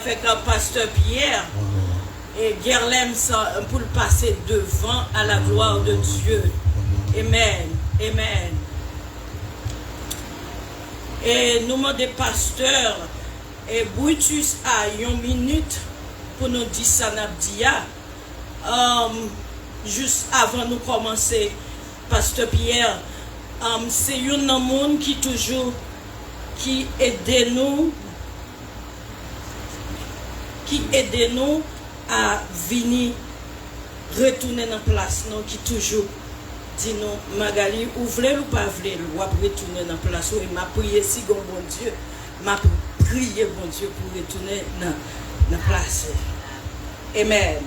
Fait que Pasteur Pierre et Guerlain pour le passer devant à la gloire de Dieu. Amen. Amen. Et nous demandons pasteur et Brutus à une minute pour nous dire ça juste avant nous commencer, Pasteur Pierre, c'est un monde qui toujours qui aide nous à venir retourner dans la place nous qui toujours dit nous Magali ouvrez ou pas ouvrez ou retourner dans la place et m'a prié si bon Dieu m'a prié bon Dieu pour retourner dans la place. Amen.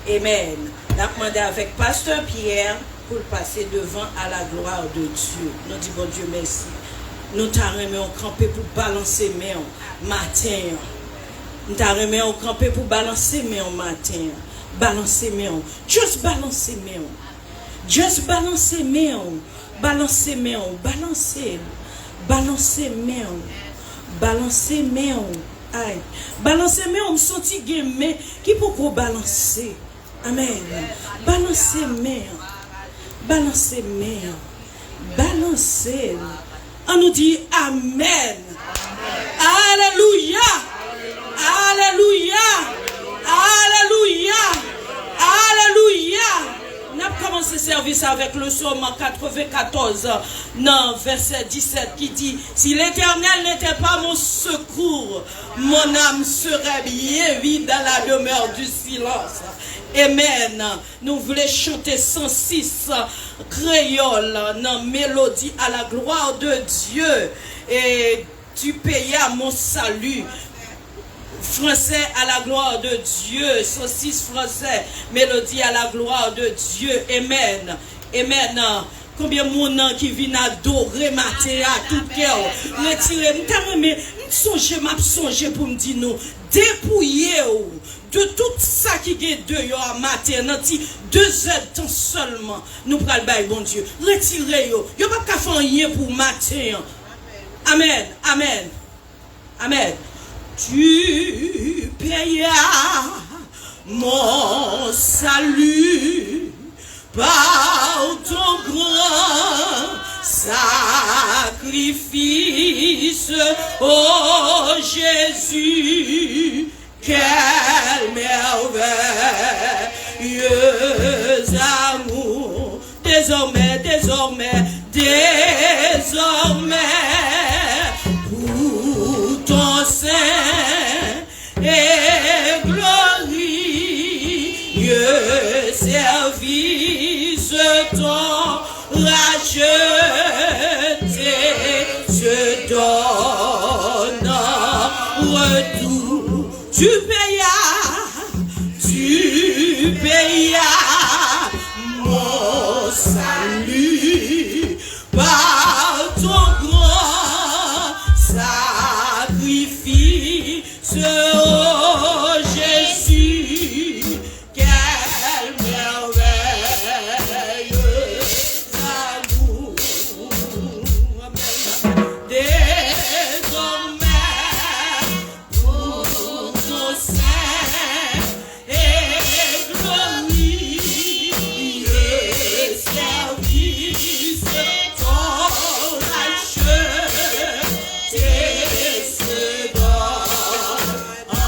Amen. Nous avons demandé avec Pasteur Pierre pour passer devant à la gloire de Dieu. Nous disons bon Dieu merci. Nous t'arrêtons camper pour balancer mes matin. Nous t'arrêtons camper pour balancer mes matin. Balancer mes juste balancer mes just balancer mes balancer mes balancer balancer mes balancer mes aïe balancer mes on senti game qui pourquoi balancer. Amen. Balancer mes balancer mes balancer. On nous dit Amen. Alléluia. Alléluia. Alléluia. Alléluia. Nous avons commencé le service avec le psaume 94, non, verset 17, qui dit si l'Éternel n'était pas mon secours, mon âme serait bien vide dans la demeure du silence. Amen. Nous voulons chanter 106 créole dans mélodie à la gloire de Dieu. Et tu payais mon salut. Français à la gloire de Dieu. 106 français. Mélodie à la gloire de Dieu. Amen. Amen. Combien de monde qui vient adorer matin à tout cœur. Retirez, mais m'a songé pour me dire nous dépouiller de tout ça qui est dehors matin, dans 2 heures de temps seulement, nous prenons le bon Dieu. Retirez-vous. Vous n'avez pas faire rien pour matin. Amen. Amen. Amen. Tu payas mon salut par ton grand sacrifice, oh Jésus. Quel merveilleux amour. Désormais, pour ton saint et glorieux service, ton racheté se donne retour. Tu payas mon salut par ton grand sacrifice, oh Jésus. Quel merveilleux amour. Désormais pour ton saint et glorieux service, ton racheté se donne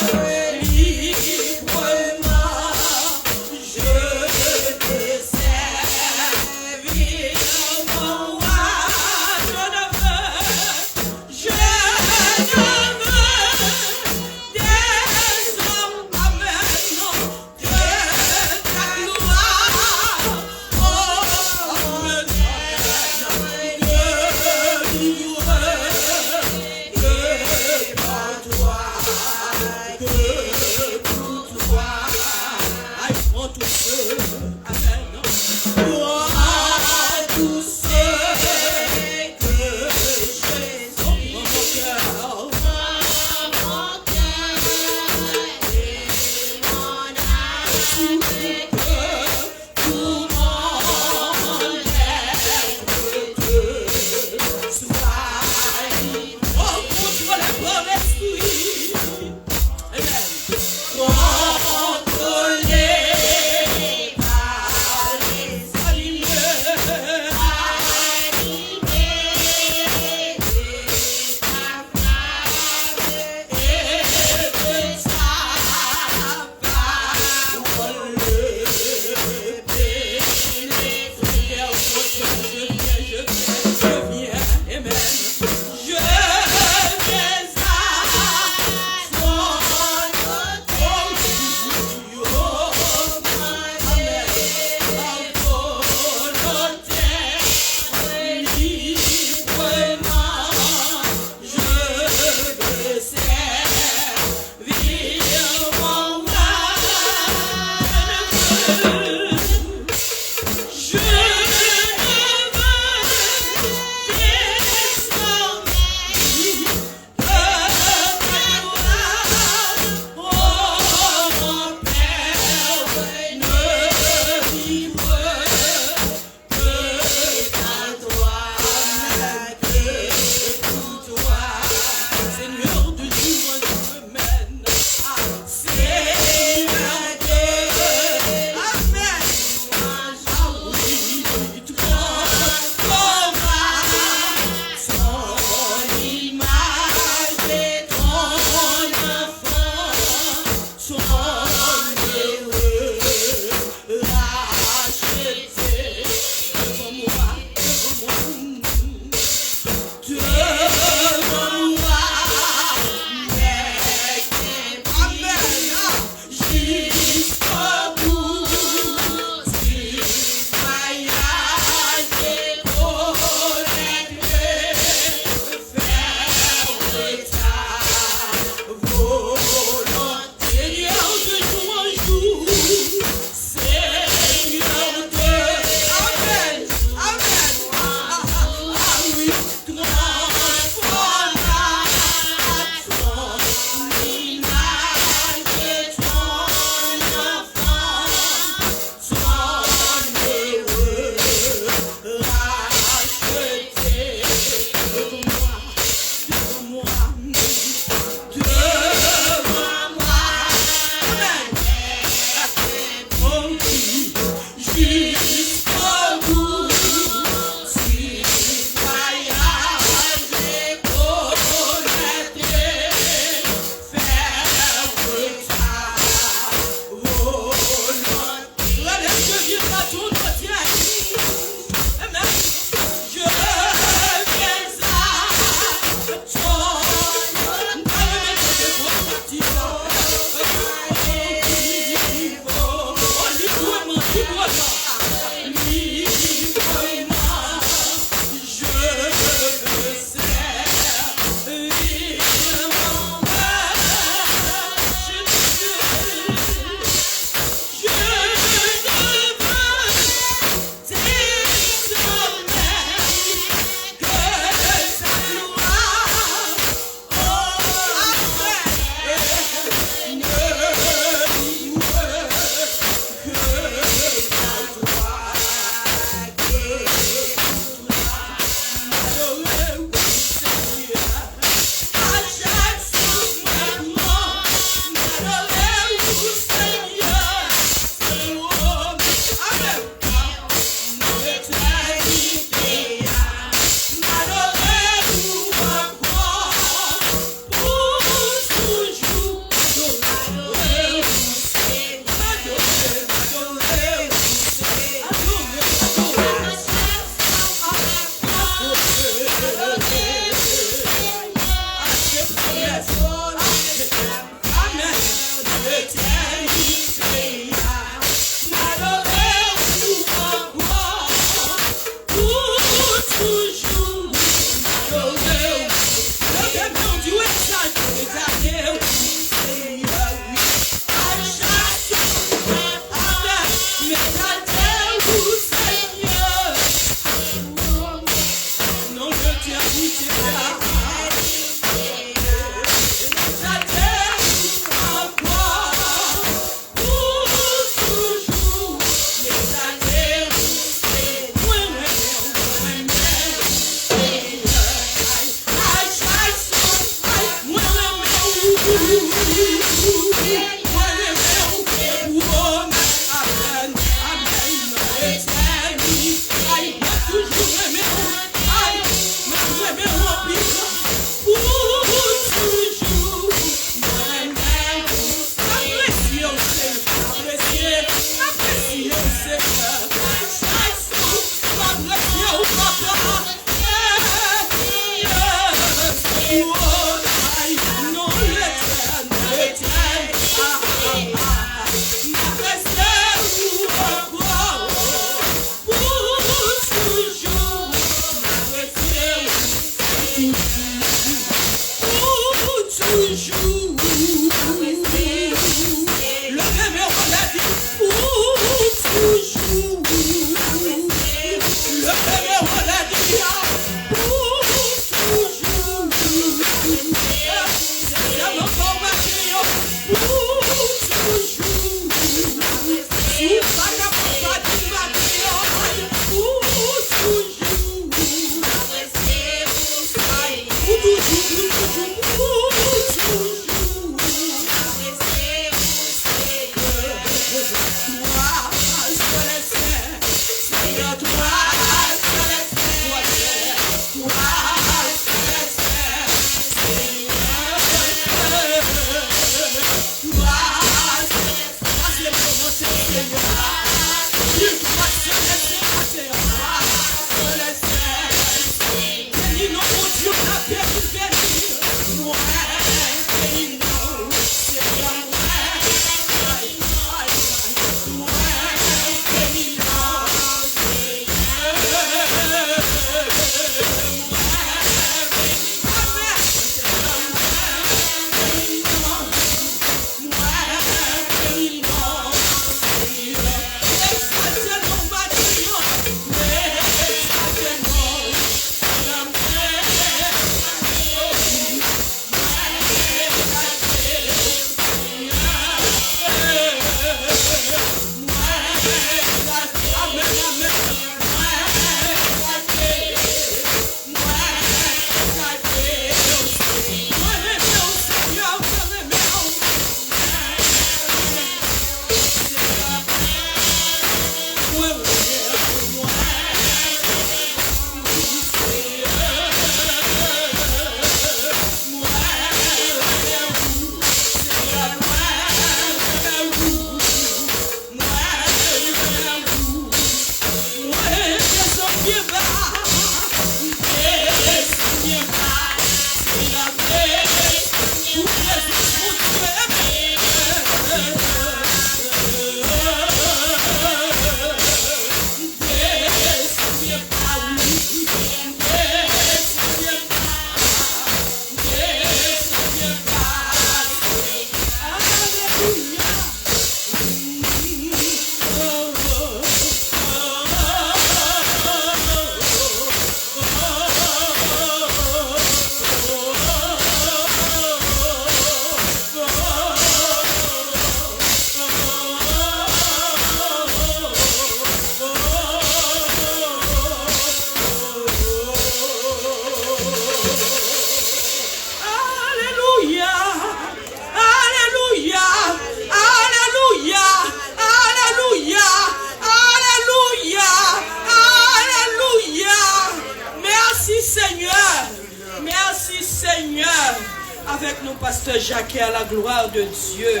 avec nous, pasteur Jacques, à la gloire de Dieu.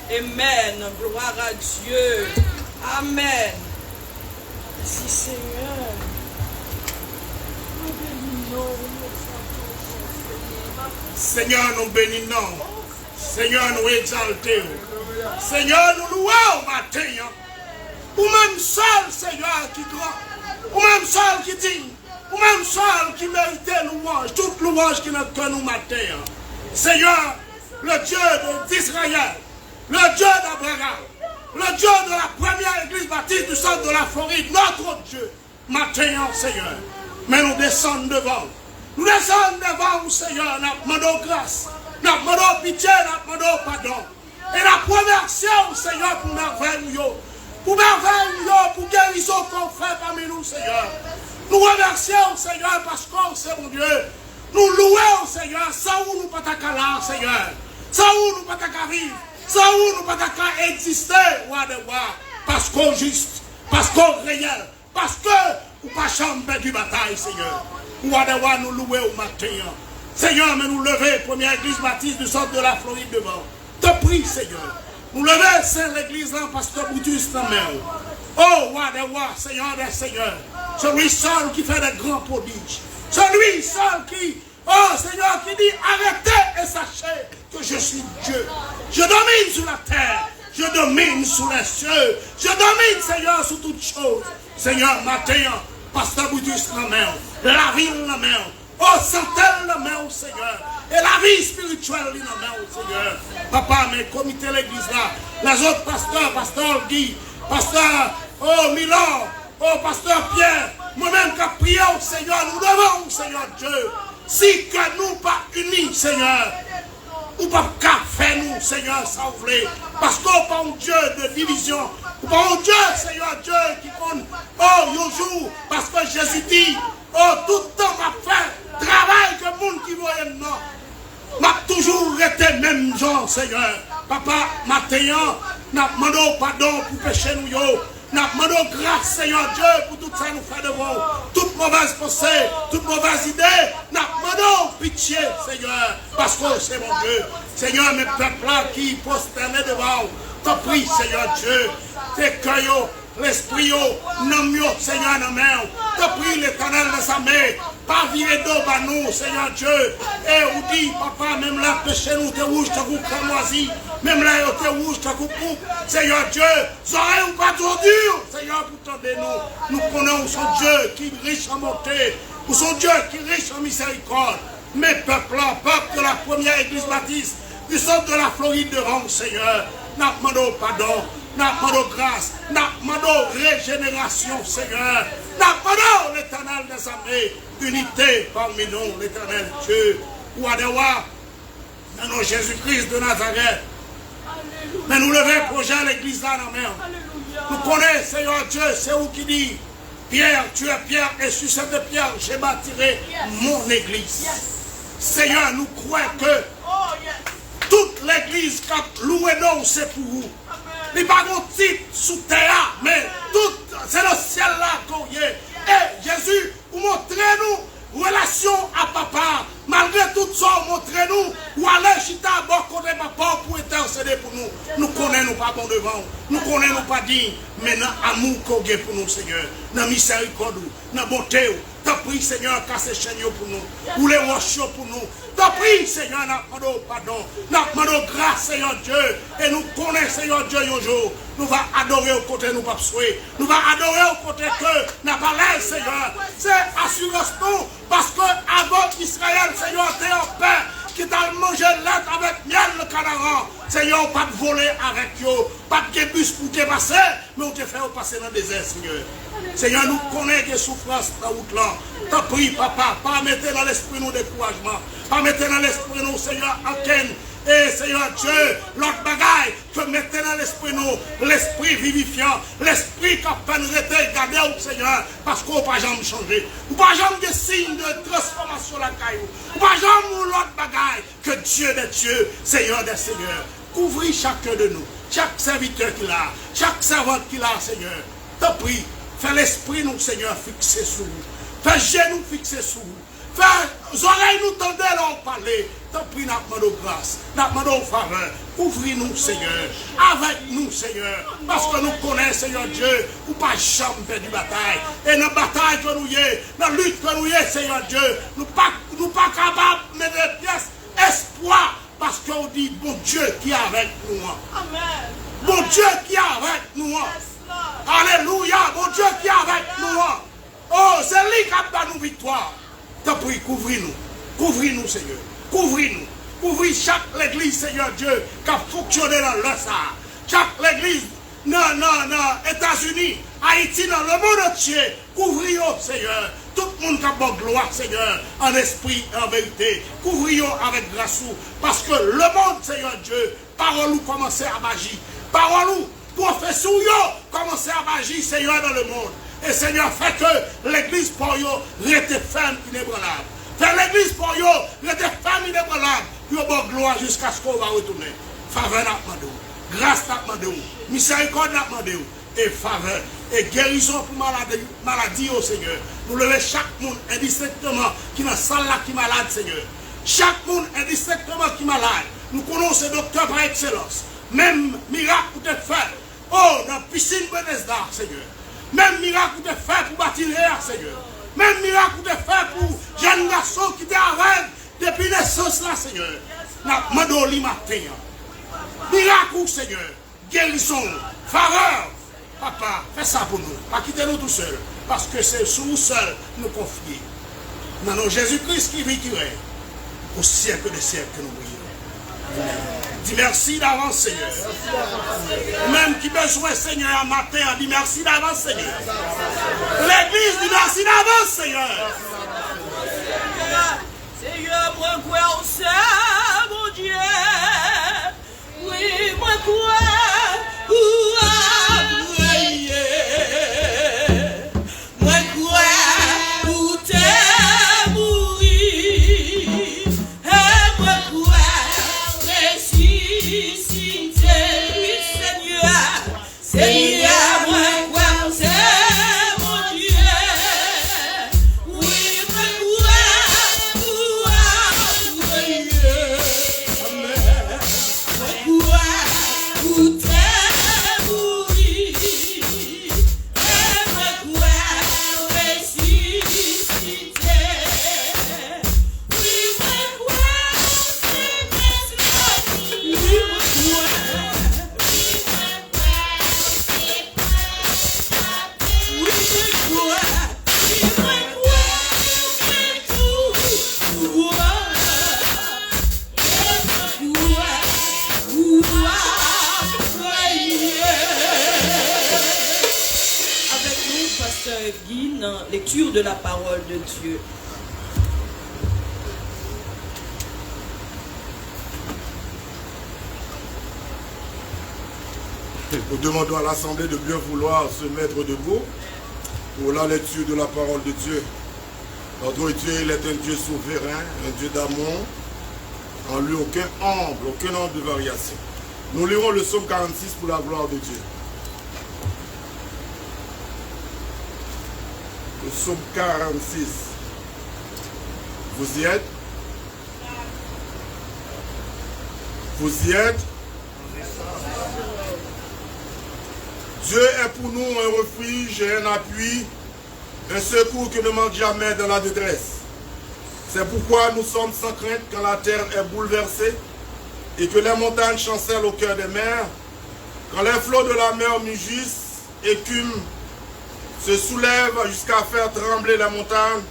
Amen. Gloire à Dieu. Amen. Merci Seigneur. Seigneur, nous bénissons. Seigneur, nous exaltons. Seigneur, nous louons matin. Ou même seul, Seigneur, qui grand. Ou même seul qui digne. Ou même seul qui mérite louange. Toute louange qui notre cœur nous matin. Seigneur, le Dieu d'Israël, le Dieu d'Abraham, le Dieu de la première église baptiste du centre de la Floride, notre Dieu, matin, Seigneur. Mais nous descendons devant. Nous descendons devant vous, Seigneur. Nous demandons grâce. Nous demandons pitié. Nous demandons pardon. Et la première chose, Seigneur, pour merveille, pour guérison qu'on fait parmi nous, Seigneur. Nous remercions, Seigneur, parce que c'est mon Dieu. Nous louons, Seigneur, sans vous, nous pas ta calage, Seigneur. Sans où nous pas qu'à vivre. Sans où nous pas qu'à exister. Parce qu'on juste. Parce qu'on réel. Parce que nous pas chambre du bataille, Seigneur. Nous louer au matin. Seigneur, mais nous lever, première église baptiste du centre de la Floride devant. Te prie, Seigneur. Nous lever, c'est l'église là, pasteur Boutus, ta mère. Oh, roi des rois, Seigneur des seigneurs. Celui seul qui fait des grands prodiges. Celui seul qui, oh Seigneur, qui dit arrêtez et sachez que je suis Dieu. Je domine sur la terre. Je domine sur les cieux. Je domine, Seigneur, sur toutes choses. Seigneur, matin, pasteur Boutus, la mère. La ville, la mère. Oh, santé, la main au Seigneur. Et la vie spirituelle, la main au Seigneur. Papa, mais comité l'église là, les autres pasteurs, pasteur Guy, pasteur Milan, pasteur Pierre, moi-même qui a prié au Seigneur, nous devons, Seigneur Dieu, si que nous pas unis, Seigneur, ou pas qu'à faire nous, Seigneur, sans voler, parce qu'on pas un Dieu de division, ou pas un Dieu, Seigneur Dieu, qui compte, un jour, parce que Jésus dit, tout le temps m'a fait travail que le monde qui voyait non. M'a toujours été même genre, Seigneur. Papa, maintenant, n'a demandé pardon pour pécher nous. N'a demandé grâce, Seigneur Dieu, pour tout ça nous fait devant. Toute mauvaise pensée, toute mauvaise idée, n'a demandé pitié, Seigneur. Parce que c'est mon Dieu. Seigneur, mes peuples là qui prosternent devant. T'en prie, Seigneur Dieu. Tes cœurs. L'esprit, nom Seigneur, nos mains. Te prie l'Éternel de sa main. Pas virer d'eau à nous, Seigneur Dieu. Et vous dit, papa, même là, péché nous, t'es rouge, t'es coupe cramoisi. Même là, t'es rouge, t'es coupe. Seigneur Dieu, oreilles ou pas trop dur. Seigneur, pour t'aider nous. Nous connaissons son Dieu qui est riche en bonté. Pour son Dieu qui est riche en miséricorde. Mes peuples, peuple de la première église baptiste, du centre de la Floride devant, Seigneur. Nous demandons pardon. Nous demandons grâce, nous demandons régénération, Seigneur. Nous demandons l'Éternel des armées, unité parmi nous, l'Éternel Dieu. Roi des rois, dans nom Jésus-Christ de Nazareth. Mais nous levons projet à l'église là, dans la main. Nous connaissons, Seigneur Dieu, c'est où qui dit, Pierre, tu es Pierre, et sur cette pierre, j'ai bâtiré mon église. Seigneur, nous croyons que toute l'église qui a loué nous, c'est pour vous. Il n'y a pas de titre sous terre, mais tout, c'est le ciel là qu'on y est. Et Jésus, vous montrez-nous relation à papa. Malgré tout ça, montrez-nous où aller chita à bord côté papa pour intercéder pour nous. Nous connaissons pas bon devant. Nous connaissons pas digne. Mais dans l'amour qu'on a pour nous, Seigneur. Dans la miséricorde, dans la bonté. T'as pris, Seigneur, casser chaîne pour nous. Ou les roches pour nous. T'as pris, Seigneur, nous demandons pardon. Nous demandons grâce, Seigneur Dieu. Et nous connaissons, Seigneur Dieu, un jour. Nous allons adorer au côté nous pas souhaiter. Nous allons adorer au côté que n'a pas l'air, Seigneur. C'est assurance nous. Parce que avant Israël, Seigneur, t'es en paix. Qui t'a mangé l'être avec miel le canaran. Seigneur, pas de voler avec eux. Pas de bus pour te passer. Mais on te fait passer dans le désert, Seigneur. Seigneur, nous connaissons des souffrances dans la route là. T'as pris, papa, pas mettre dans l'esprit nous découragement. Pas mettre dans l'esprit nous, Seigneur, antenne. Et Seigneur Dieu, l'autre bagaille que mettez dans l'esprit nous, l'esprit vivifiant, l'esprit qui a pénétré, gardez au Seigneur, parce qu'on ne peut pas jamais changer. On ne peut pas jamais des signes de transformation la caillou. On ne peut pas jamais l'autre bagaille que Dieu des dieux, Seigneur des seigneurs. Couvrez chacun de nous, chaque serviteur qu'il a, chaque servante qu'il a, Seigneur. T'as pris, fais l'esprit nous, Seigneur, fixer sur vous. Fais genoux fixer sur vous. Fais oreilles nous tendez là en parler. T'as pris notre main de grâce, notre main de faveur. Ouvrez-nous, Seigneur, avec nous, Seigneur. Parce que nous connaissons, Seigneur Dieu, ou pas jamais faire du bataille. Et dans la bataille que nous y est, dans la lutte que nous y est, Seigneur Dieu, nous ne sommes pas capables de mettre des pièces espoir. Parce qu'on dit, bon Dieu qui est avec nous. Amen. Bon Dieu qui est avec nous. Alléluia, bon Dieu qui est avec nous. Oh, c'est lui qui a donné nous victoire. T'as pris, couvrez-nous. Couvrez-nous, Seigneur. Couvrez-nous. Couvrez chaque église, Seigneur Dieu, qui a fonctionné dans le Sahara. Chaque église dans les États-Unis, Haïti, dans le monde entier. Couvrez-nous, Seigneur. Tout le monde qui a bonne gloire, Seigneur, en esprit et en vérité. Couvrez-nous avec grâce. Parce que le monde, Seigneur Dieu, parole nous commencer à agir. Parole nous, profession, commencer à agir, Seigneur, dans le monde. Et Seigneur, fait que l'église pour eux reste ferme, inébranlable. Fais l'église pour eux reste ferme, inébranlable. Yo bon gloire jusqu'à ce qu'on va retourner. Faveur n'a demandé. Grâce n'a demandé. Miséricorde n'a demandé. Et faveur. Et guérison pour maladie au Seigneur. Nous levons chaque monde indistinctement qui est dans la salle là qui est malade, Seigneur. Chaque monde indistinctement qui est malade. Nous connaissons ce docteur par excellence. Même miracle pour te faire. Oh, dans la piscine Bethesda, Seigneur. Même miracle pour te faire pour bâtir l'air, Seigneur. Même miracle pour te faire pour jeunes garçons qui étaient en rêve depuis naissance là, Seigneur. Nous demandons le matin. Miracle, Seigneur. Guérison, faveur. Papa, fais ça pour nous. Pas quitter nous tout seuls. Parce que c'est sur nous seuls nous confier. Dans nos Jésus-Christ qui vit, qui règne. Au siècle des siècles que nous prions. Dis merci d'avance, Seigneur. Même qui besoin, Seigneur, un matin, dis merci d'avance, Seigneur. L'église dit merci d'avance, Seigneur. Seigneur, moi quoi, on sait, mon Dieu. Oui, moi quoi, lecture de la parole de Dieu. Nous demandons à l'Assemblée de bien vouloir se mettre debout pour la lecture de la parole de Dieu. Notre Dieu, il est un Dieu souverain, un Dieu d'amour, en lui aucun ombre de variation. Nous lirons le psaume 46 pour la gloire de Dieu. Le psaume 46. Vous y êtes? Vous y êtes? Dieu est pour nous un refuge et un appui, un secours qui ne manque jamais dans la détresse. C'est pourquoi nous sommes sans crainte quand la terre est bouleversée et que les montagnes chancellent au cœur des mers, quand les flots de la mer mugissent, écument, se soulèvent jusqu'à faire trembler les montagnes.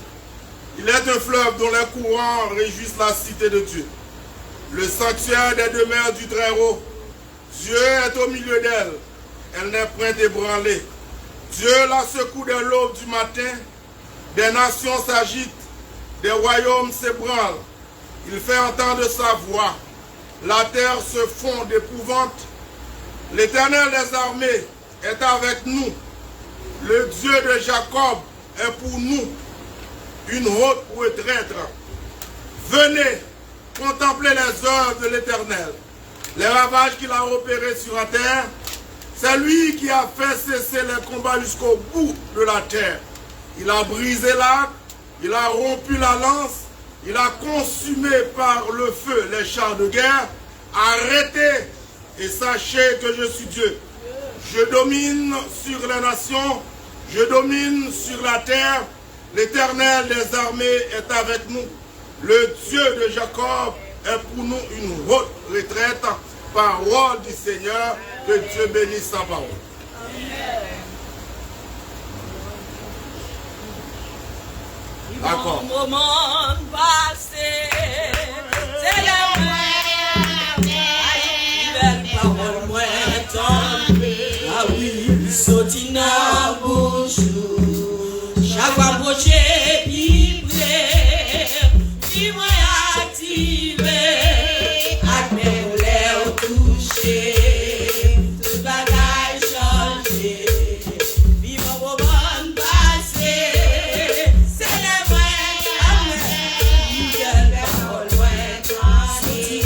Il est un fleuve dont les courants réjouissent la cité de Dieu, le sanctuaire des demeures du Très-Haut. Dieu est au milieu d'elle, elle n'est point ébranlée. Dieu la secoue de l'aube du matin, des nations s'agitent, des royaumes s'ébranlent. Il fait entendre sa voix, la terre se fond d'épouvante. L'Éternel des armées est avec nous. Le Dieu de Jacob est pour nous une haute retraite. Venez contempler les œuvres de l'Éternel, les ravages qu'il a opérés sur la terre. C'est lui qui a fait cesser les combats jusqu'au bout de la terre. Il a brisé l'arc, il a rompu la lance, il a consumé par le feu les chars de guerre. Arrêtez et sachez que je suis Dieu. Je domine sur les nations, je domine sur la terre. L'Éternel des armées est avec nous. Le Dieu de Jacob est pour nous une haute retraite. Parole du Seigneur, que Dieu bénisse sa parole. D'accord. Moment passé, c'est la belle parole moins tombée. Ah oui, sauti dans bouche. Chaque fois projet, puis prêt, puis moins activé. À mes lèvres touchées, tout bagage changé. Vive au moment passé, c'est le vrai amour. Belle parole moins tombée.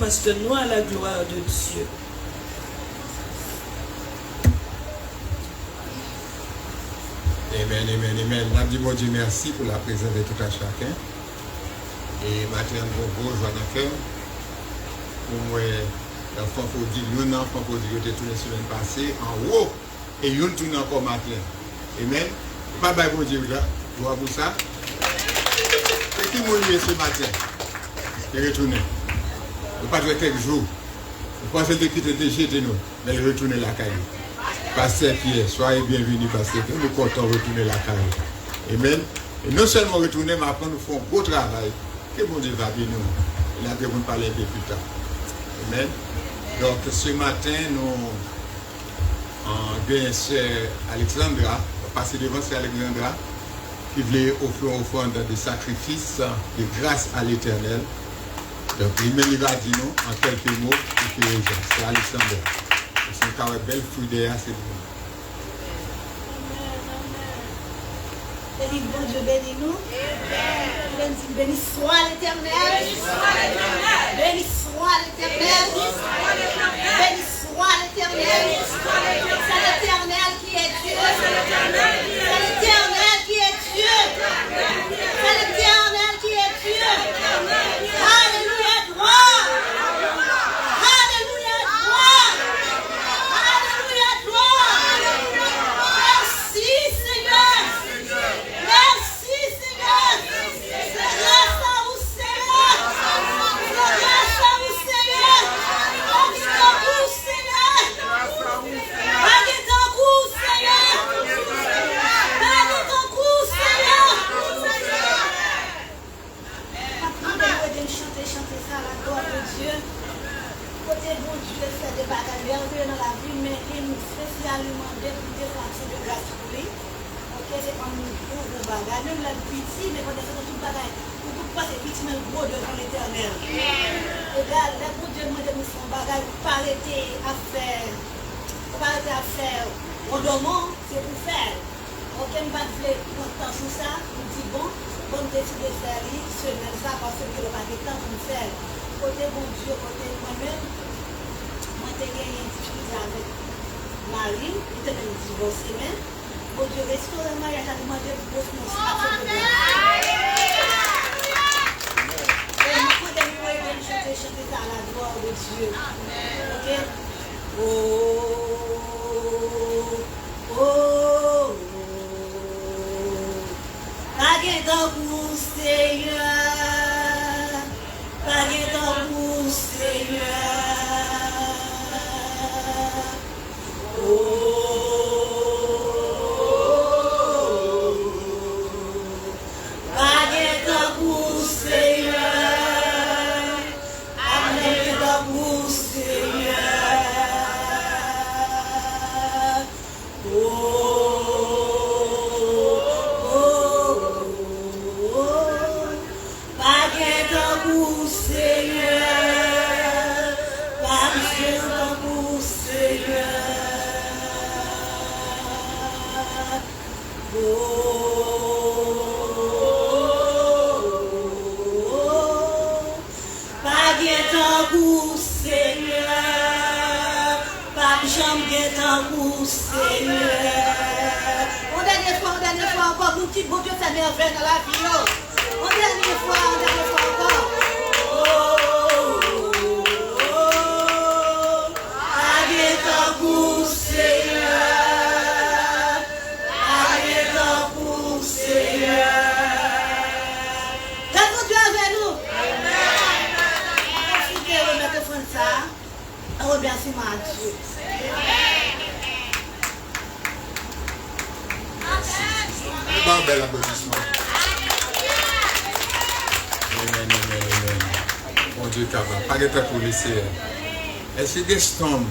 passe de nous à la gloire de Dieu. Amen, amen, amen. Je dis bon Dieu merci pour la présence de tout à chacun. Et maintenant, on va jouer dans le cœur. Pour moi, l'enfant faut dire, un enfant faut dire que tu es tourné sur le passé, en haut, et il tourne encore maintenant. Amen. Pas de bon Dieu là. Tu vois pour ça? C'est qui m'a ce matin? Il est retourné. Il pas jouer quelques jours. Il pense qu'il était jeté nous, mais il retourne la caille. Pasteur Pierre, soyez bienvenus, Pasteur Pierre. Nous sommes contents de retourner la caille. Amen. Et non seulement retourner, mais après nous faisons un beau travail. Que bon Dieu va bien nous. Il a besoin de parler un peu plus tard. Amen. Donc ce matin, nous avons sœur Alexandra, passer devant sœur Alexandra, qui voulait offrir une offrande de sacrifice de grâce à l'Éternel. Donc il va dire nous en quelques mots, c'est Alexandra. C'est un bel fruit de c'est bon. Béni bon Dieu, bénis nous. Béni soit l'Éternel. Béni soit l'Éternel. Béni soit l'Éternel. C'est l'Éternel qui est Dieu. C'est l'Éternel qui est Dieu. C'est l'Éternel qui est Dieu. Alléluia, gloire. Alléluia, gloire. Alléluia, gloire. Merci Seigneur. Merci Seigneur. Grâce à vous Seigneur. Grâce à vous Seigneur. Grâce à vous Seigneur. Baguette en coup Seigneur. Baguette en coup Seigneur. Chanter ça à la gloire de Dieu. Côté bon Dieu fait des bagages dans la vie, mais il nous spécialement des actions de grâce pour lui. Ok, c'est comme une gros bagage. Même la petite, mais quand on fait tout bagage, pour tout passer petit, mais gros devant l'Éternel. Regarde, là, pour Dieu, moi, je me sens bagage, pas arrêter à faire. Pas arrêter à faire. En dormant, c'est pour faire. Ok, je ne vais pas faire longtemps sur ça. Je me dis, bon, bonne décision de faire semaine ça, parce que le pas de temps pour me faire. Côté bon Dieu, côté moi-même, moi, j'ai gagné une difficulté avec Marie, il était même divorcé, mais bon Dieu, restaure le mariage, j'ai demandé pour que nous fassions. Et il faut des moyens de chanter ça à la gloire de Dieu. Ok? Baguette en vous, Seigneur. Baguette en vous, Seigneur. Baguette en vous, Seigneur. Baguette en vous, Seigneur. On dernière fois encore, mon petit bon Dieu fait merveille dans la vie. On dernière fois encore. Baguette en vous, Seigneur. Baguette en vous, Seigneur. T'as Dieu avec nous. Merci de remettre ça. Un remerciement à Dieu. Un bel applaudissement. Amen, amen, amen. Bon Dieu, capable. Pas de temps pour laisser. Est-ce que des storms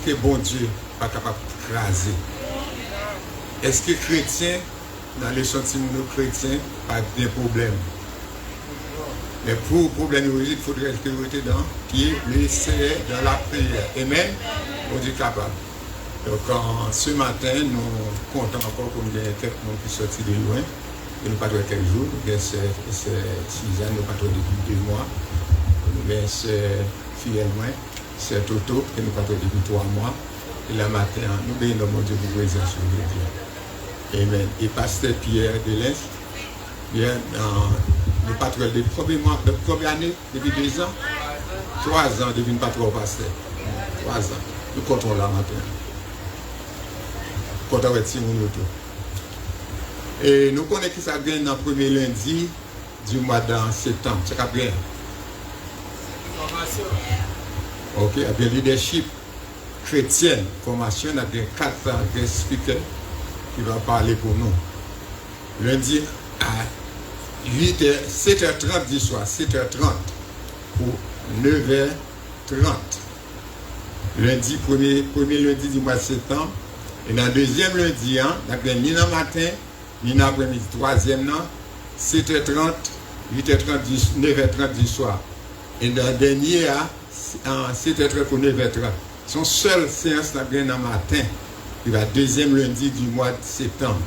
que bon Dieu n'est pas capable de craser? Est-ce que les chrétiens, dans les sentiments de chrétiens, pas de problème? Mais pour le problème, il faudrait que vous étiez dans qui laissez dans la prière. Amen. Bon Dieu capable. Donc ce matin, nous comptons encore comme des quelques monde qui sortent de loin. Et nous pas quelques jours. C'est Suzanne, nous pas depuis 2 mois. mais c'est fille moi, c'est Toto, qui nous parle depuis 3 mois. Et le matin, nous bénissons mon Dieu pour présence sur le Dieu. Amen. Et pasteur Pierre Delès, bien, nous patrouillons depuis le premier année, depuis 2 ans, 3 ans depuis une patrouille au pasteur. 3 ans. Nous comptons là matin. Nous comptons avec Simon Yoto. Et nous connaissons qui ça gagne dans le premier lundi du mois de septembre. C'est qu'à bien. Ok, il y a bien leadership chrétienne, formation, il y a bien 4 guest speakers qui vont parler pour nous. Lundi à 7h30 du soir, 7h30 pour 9h30. Lundi, premier lundi du mois de septembre. Et dans le deuxième lundi, il y a bien ni dans le matin, ni dans l'après-midi. Troisième, 7h30, 8h30, 9h30 du soir. Et dans le dernier, 7h30 pour 9h30. Son seule séance dans le matin, il va deuxième lundi du mois de septembre.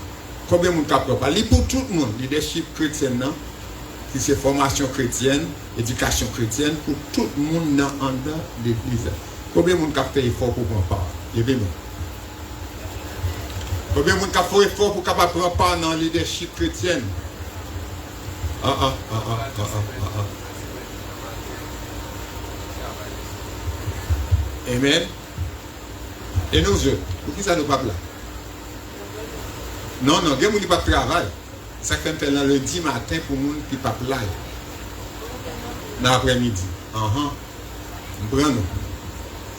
Combien de monde capable parler pour tout le monde, leadership chrétien, qui c'est formation chrétienne, éducation chrétienne, pour tout le monde dans l'église. Combien de monde capable faire effort pour prendre part? Levez-moi. Combien de monde capable faire effort pour capable prendre part dans le leadership chrétienne? Amen. Et nous autres, pour qui ça nous parle là? Non, il y a des gens qui ne travaillent. Ça fait un lundi matin pour les gens qui ne parlent pas. Dans l'après-midi.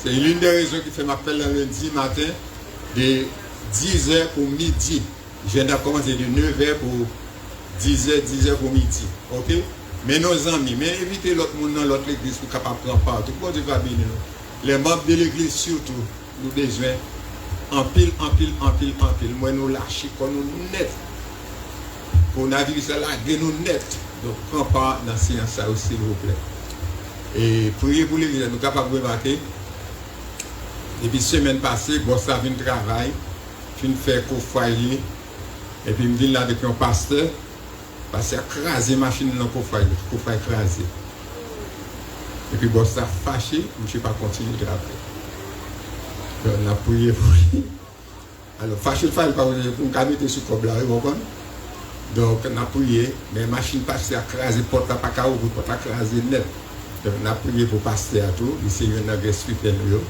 C'est l'une des raisons qui fait m'appel le lundi matin de 10h pour midi. Je viens de commencer de 9h pour 10h pour midi. Ok? Mais nos amis, mais évitez l'autre monde dans l'autre église pour capable prendre part. Tout le monde va bien. Les membres de l'église surtout, nous besoin en pile. Moi, nous lâcher comme nous net. Pour naviguer ça là, nous net. Donc, prends part dans cette séance, s'il vous plaît. Et priez pour l'église, nous sommes capables de remarquer. Depuis semaine passée, Bossa vient de travail, vient faire cofoyer, et puis il vient là avec un pasteur, parce qu'il a écrasé la machine dans le cofoyer écrasé. Et puis Bossa fâché, je ne sais pas continuer de travailler. Donc on a prié pour lui. Alors fâché le fâché, pour nous mettre sur le câble là, vous comprenez? Donc on a prié, mais la machine passée a écrasé, porte à pas qu'à ouvrir, porte à écrasé net. Donc on a prié pour pasteur à tout, il s'est venu à expliquer nous.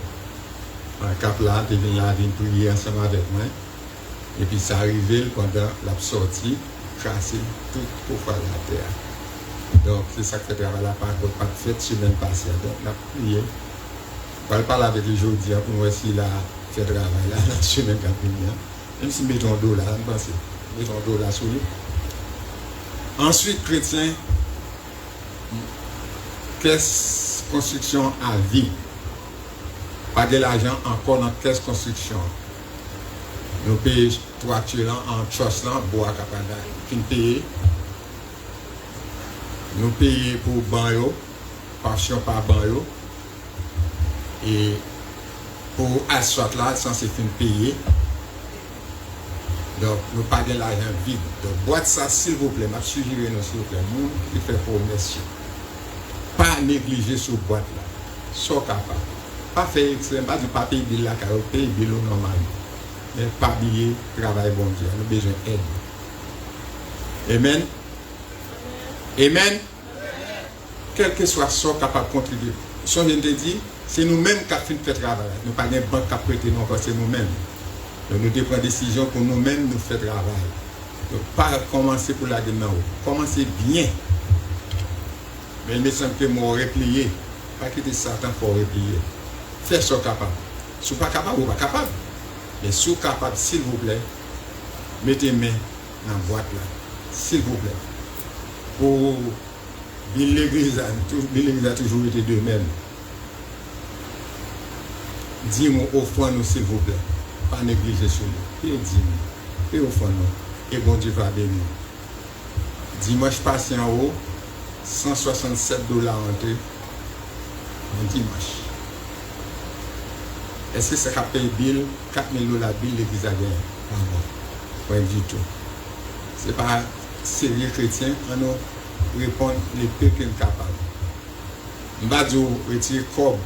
Un cap là, il vient prier ensemble avec moi. Et puis ça arrivait pendant la sortie, crassé tout pour faire la terre. Donc c'est ça que fait travail là, pas de fête semaine passée. Donc on a prié. On va parler avec lui aujourd'hui pour voir s'il a fait travail là, la semaine qui a venu. Même si mettons dos là, on pense, mettons dos là sur lui. Ensuite, chrétien, caisse construction à vie. Pas de l'argent encore dans la caisse construction. Nous payons 3 tueurs en trust, bois capanda, qui nous payons. Nous payons pour banyo, passion par banyo. Et pour asphalt là, censé fin payer. Donc, nous pas de l'argent vide. Donc, boîte ça, s'il vous plaît, je suggère nous, s'il vous plaît, nous qui fait pour messieurs. Pas négliger sur boîte là. Soit capable. Pas faire extrême, pas du papier bill là, car payer bill normal. Mais pas billet, travail bon Dieu. Nous avons besoin d'aide. Amen. Amen. Quel que soit ce capable de contribuer. Si on vient de dire, c'est nous-mêmes qui avons fait le travail. Nous n'avons pas de banque qui a prêté, non, c'est nous-mêmes. Donc nous devons prendre des décisions pour nous-mêmes nous faire travail. Donc pas commencer pour la gueule. Commencer bien. Mais il me semble que moi replier. Pas quitter Satan pour replier. Faire ce capable. Si vous n'êtes pas capable, vous n'êtes pas capable. Mais si vous êtes capable, s'il vous plaît, mettez main dans la boîte là. S'il vous plaît. Pour l'église a toujours été d'eux-mêmes. Dis-moi, offrez-nous s'il vous plaît. Pas négliger sur nous. Et dis-moi. Et offrez-nous. Et bon Dieu va bénir. Dimanche passé en haut, $167 entrée. Un dimanche. Est-ce que ça a payé bill, $4,000 bill l'église a gagné? Pas du tout. Ce n'est pas sérieux chrétien, on nous répond les peu qui sont capables. pas dire retirer comme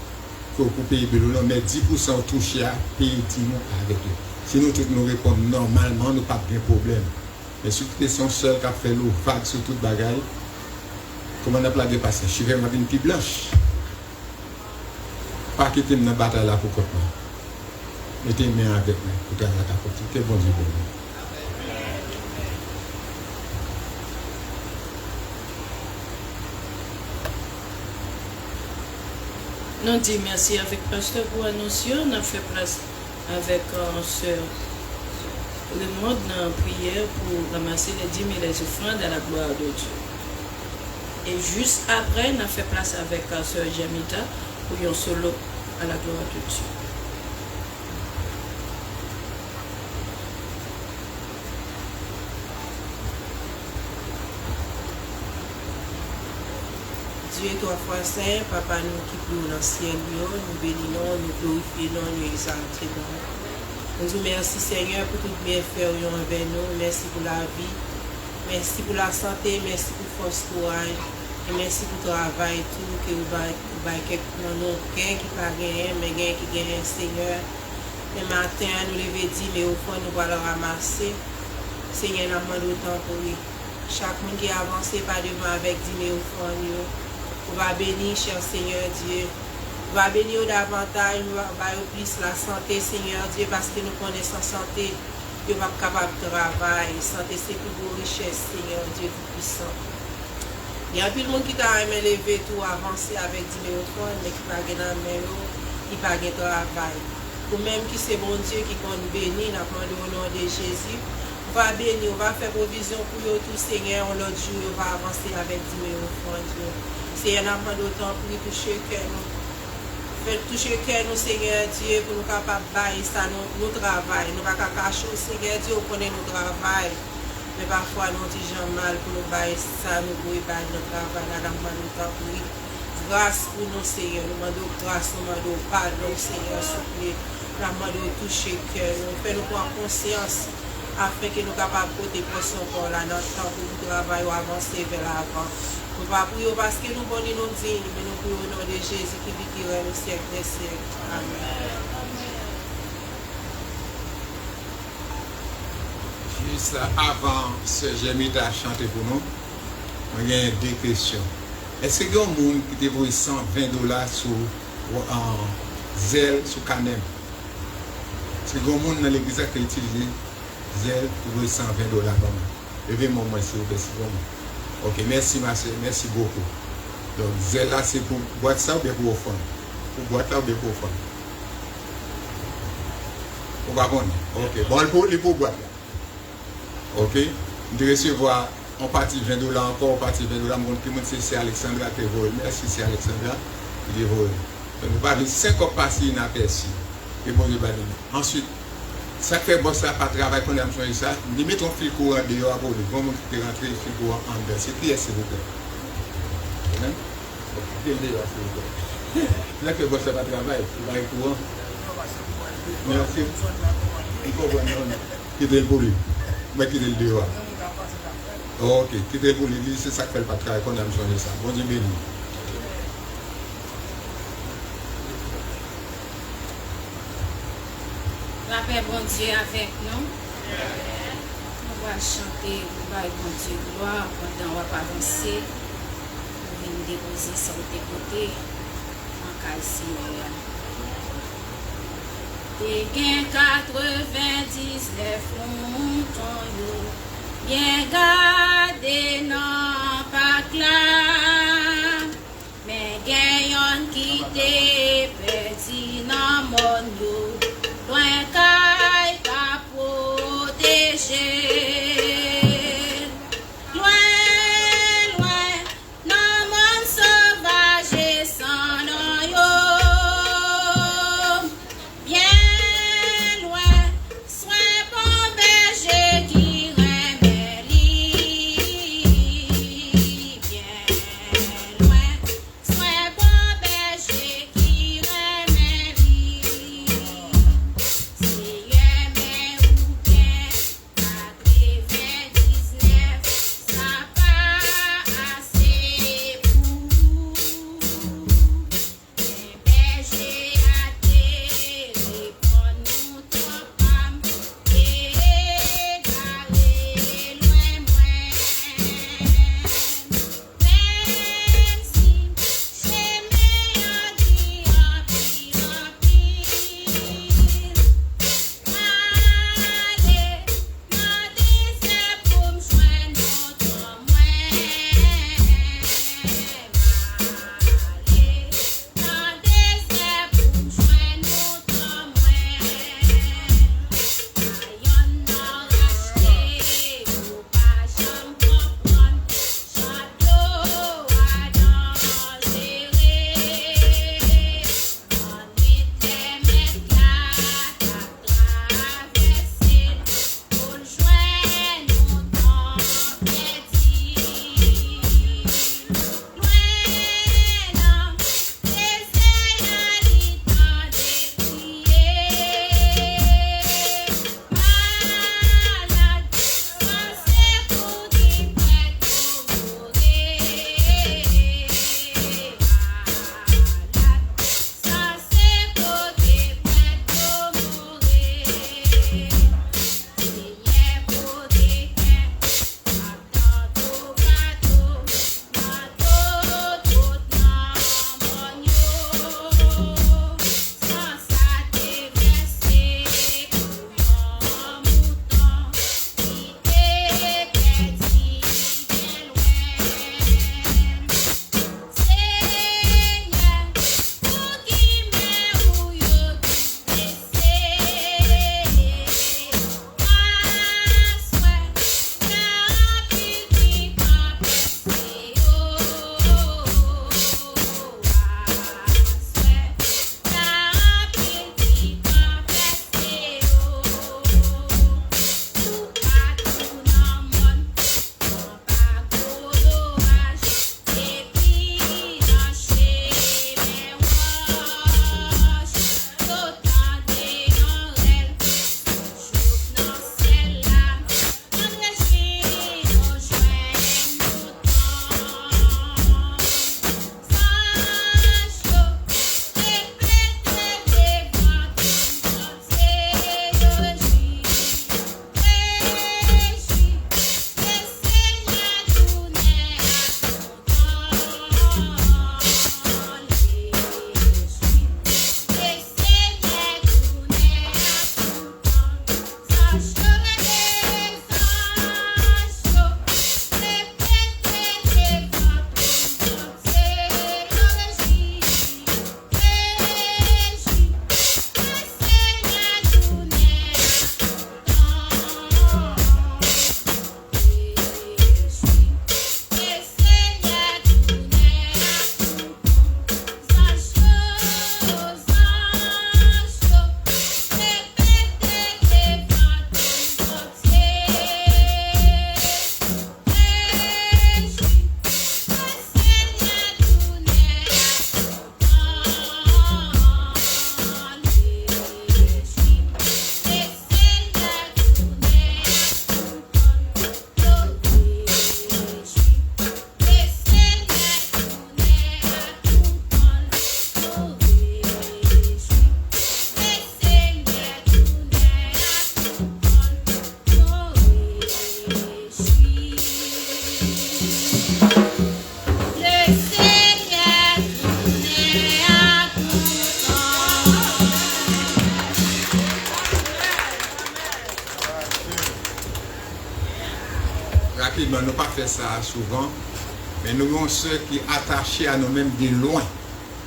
pour payer Bello, mais 10% touché à payer 10 mois avec eux. Sinon, tout nous répondons normalement, nous pas de problème. Mais sur la question seule qui a fait l'eau vague sur toute bagaille, comment on a plagué passer? Je suis vraiment une petite blanche. Pas quitter dans la bataille là pour côté. Mettez main avec moi pour travailler à ta côté. Que bon Dieu pour nous. Nous disons merci avec Pasteur pour annoncer. On a fait place avec sœur le monde dans la prière pour ramasser les 10 000 offrandes à la gloire de Dieu. Et juste après, on a fait place avec sœur Jamita pour un solo à la gloire de Dieu. Dieu est trois fois saint, Papa nous qui nous dans le ciel, nous bénissons, nous glorifions, nous exaltons. Nous vous remercions Seigneur pour tout bienfait envers nous. Merci pour la vie, merci pour la santé, merci pour force courage, et merci pour le travail, tout que vous avez dans nos cœurs qui pas gagné, mais qui gagne Seigneur. Le matin, nous lever 10 mais au fond, nous allons ramasser. Seigneur, nous demandons autant pour lui. Chaque monde qui avance pas devant avec 10 mais au fond, on va bénir, cher Seigneur Dieu. On va bénir davantage, on va plus la santé, Seigneur Dieu, parce que nous connaissons santé. Nous sommes capables de travailler. Santé, c'est plus beau richesse, Seigneur Dieu tout-puissant. Il y a plus de monde qui t'a aimé lever tout, avancer avec 10 000 francs, mais qui n'a pas dans la main, qui n'a pas de travail. Ou même qui c'est bon Dieu qui compte bénir, nous demandons au nom de Jésus. On va bénir, on va faire provision pour eux tout, Seigneur. L'autre jour, on va avancer avec 10 000 francs, Dieu. Seigneur, nous demandons autant pour nous toucher le cœur. Faites toucher le cœur, nous, Seigneur Dieu, pour nous capables de bailler ça, nous travail. Nous ne pouvons pas cacher, Seigneur Dieu, on connaît notre travail. Mais parfois, nous disons mal pour nous bailler ça, nous pouvons bailler notre travail. Nous demandons autant pour nous. Grâce pour nous, Seigneur. Nous demandons grâce, nous demandons pardon, Seigneur, s'il vous plaît. Nous demandons toucher le cœur. Nous faisons prendre conscience afin que nous soyons capables de porter pour son corps là, dans le temps pour nous travailler ou avancer vers l'avant. Nous ne pouvons pas prier parce que nous bonnes nous dignes, mais nous prions au nom de Jésus qui vit au siècle des siècles. Amen. Juste avant ce Jémita a chanté pour nous, il y a deux questions. Est-ce qu'il y a un monde qui te voit $120 sur Zelle, sur Canem? Est-ce qu'il y a un monde dans l'église qui utilise Zelle qui voit $120 par mois? Levez-moi, s'il vous plaît, s'il vous plaît. Ok, merci ma soeur, merci beaucoup. Donc, Zelle là, c'est pour boîte ça ou bien pour offrande? Pour boîte là ou bien pour offrande? Pour pas connaître. Ok, bon, il pour boîte là. Ok, de recevoir en partie $20 encore, en partie $20. Mon petit monde, c'est Alexandra qui vous. Merci, c'est Alexandra qui vous. Donc, nous parlons 50 passes inaperçues. Et bon, je vais dire. Ensuite, ça fait bon ça pas travail qu'on a besoin de ça. Nous mettons fil courant dehors pour le bon monde qui est rentré fil courant en dedans. C'est qui est s'il vous plaît? Là que bon ça pas travail, il va être courant. Merci. Il faut voir quitter le poli. Mais quitter le dehors. Ok, quitter le poli, c'est ça qui fait pas travail qu'on a besoin de ça. Bon Dieu béni. La paix, bon Dieu, avec nous. On va chanter, on va bon Dieu, gloire, pendant on va avancer. On va nous déposer sur tes côtés. En cas Seigneur. T'es gain 99 montons, bien gardé, non pas clair. Mais gagnons qui t'es perdu dans mon dos. Loin qu'aille qu'à protéger. Loin, loin, dans mon sauvage et sans noyau. Bien loin, sois bon berger qui remet l'île. rapidement, nous pas fait ça souvent, mais nous avons ceux qui attachés à nous-mêmes de loin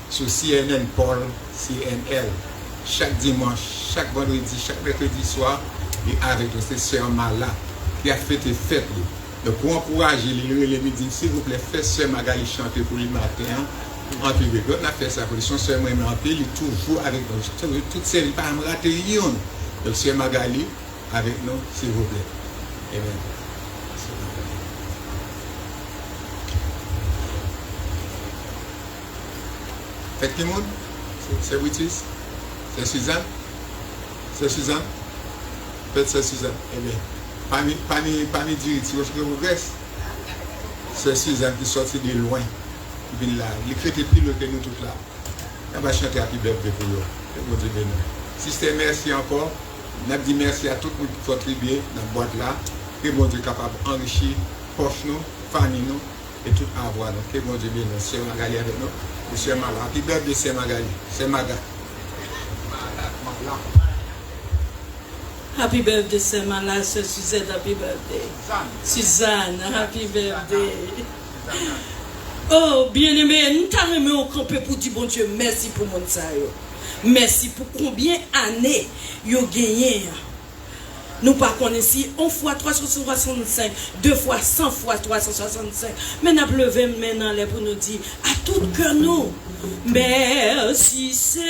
sur CNN Paul, CNL, chaque dimanche, chaque vendredi, chaque mercredi soir, et avec nous, c'est Sœur Mala qui a fait des fêtes. Donc pour encourager les médias, s'il vous plaît, faites Sœur Magali chanter pour le matin, en public. On a fait ça pour les Sœur Magali, il est toujours avec nous. Toutes celles qui ne peuvent pas rater rien. Donc Sœur Magali, avec nous, s'il vous plaît. Amen. Faites qui monde? C'est Witis? C'est Suzanne? C'est Suzanne? Faites c'est Suzanne. Eh bien, parmi directions que vous restez, c'est Suzanne qui sortit de loin. Qui vient là. Il fait des pilotes nous toutes là. On va chanter Happy Birthday pour eux. Que bon Dieu bénisse. Système, merci encore. On a dit merci à tout le monde qui contribue dans la boîte là. Que bon Dieu est capable d'enrichir poche nous, famille nous et tout avoir. Donc, que bon Dieu bénisse. Sœur Magali avec nous. Monsieur Mala. Happy Birthday, Sœur Magali. C'est Maga. Happy birthday, Sœur Mala, Sœur Suzanne, happy birthday. Suzanne, happy birthday. Oh, bien-aimé, nous t'avons au campé pour dire bon Dieu, merci pour mon sayo. Merci pour combien d'années vous avez gagné. Nous ne connaissons pas 1 fois 365, 2 fois 100 fois 365. Mais nous avons levé maintenant pour nous dire à tout cœur nous. Merci Seigneur.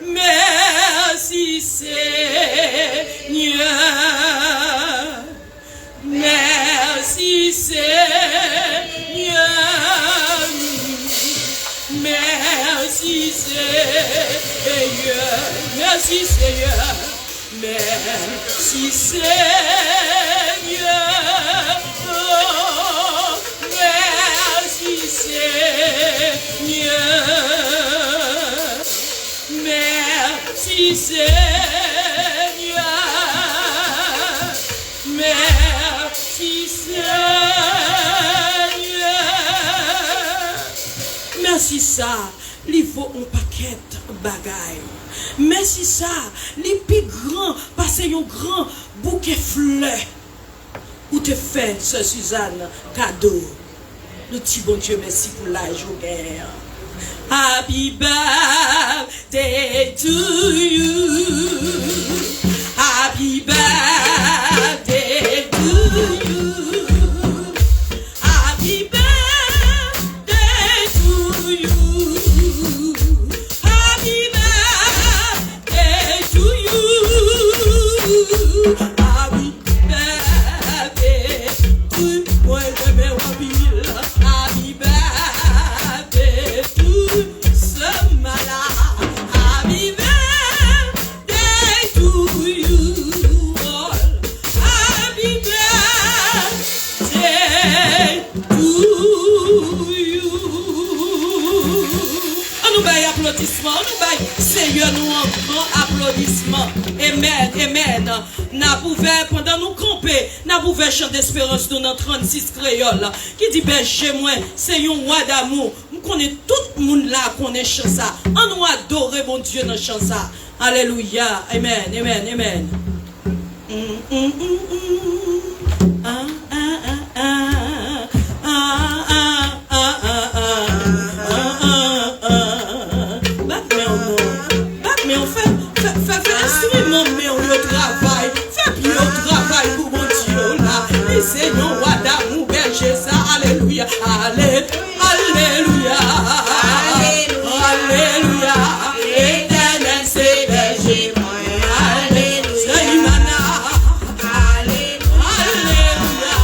Merci Seigneur. Merci Seigneur. Merci Seigneur. Merci Seigneur. Merci Seigneur. Oh, merci Seigneur. Merci Seigneur. Merci Seigneur. Merci ça. Il faut un paquet de bagailles. Merci ça. Les plus grands, passer un grand bouquet fleurs. Où te fait, Sœur Suzanne, cadeau. Le petit bon Dieu, merci pour l'âge au guerre. Happy birthday to you. Happy birthday to you. Happy birthday to you. Happy birthday to you. Happy birthday to you. Happy birthday to Sœur Mala. Happy birthday to you all. Happy birthday to you. On nous baille applaudissements, on nous baille Seigneur nous un grand applaudissement. Amen, amen. N'a pouvait pendant nous camper, n'a pouvait chanter d'espérance dans notre 36 créole qui dit berger moi, c'est un roi d'amour. Nous connaissons tout le monde là qu'on est chant ça. On nous adorer mon Dieu dans chant ça. Alléluia. Amen, amen, amen. Seigneur, roi d'amour, berger ça, alléluia, alléluia, alléluia, éternel, c'est berger, alléluia, alléluia,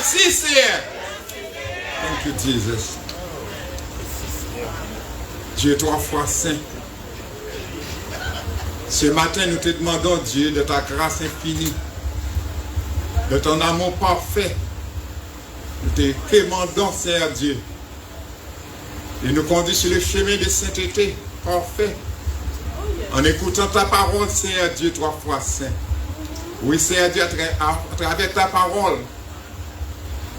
Merci, Seigneur. Thank you, Jesus. Dieu 3 fois saint. Ce matin, nous te demandons, Dieu, de ta grâce infinie, de ton amour parfait. Nous te demandons, Seigneur Dieu, de nous conduire sur le chemin de sainteté parfait. En écoutant ta parole, Seigneur Dieu, 3 fois saint. Oui, Seigneur Dieu, à travers ta parole,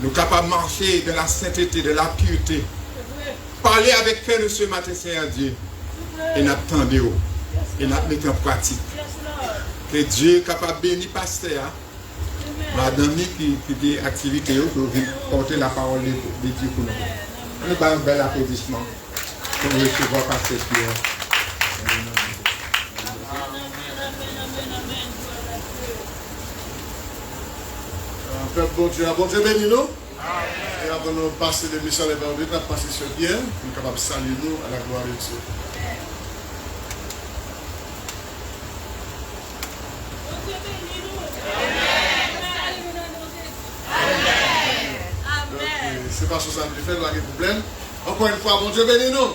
nous sommes capables de marcher de la sainteté, de la pureté. Parler avec nous ce matin, Seigneur Dieu, et nous attendons, et nous mettons en pratique. Que Dieu est capable de bénir pasteur, madame qui fait activité, pour porter la parole de Dieu pour nous. On nous un bel applaudissement pour recevoir pasteur Pierre. Bon Dieu bénis nous. Et avant de passer le mission de l'évangile, nous passer sur Pierre, pour être capable de saluer nous à la gloire de Dieu. C'est pas ça que nous fait, nous avons des problèmes. Encore une fois, bon Dieu bénis nous.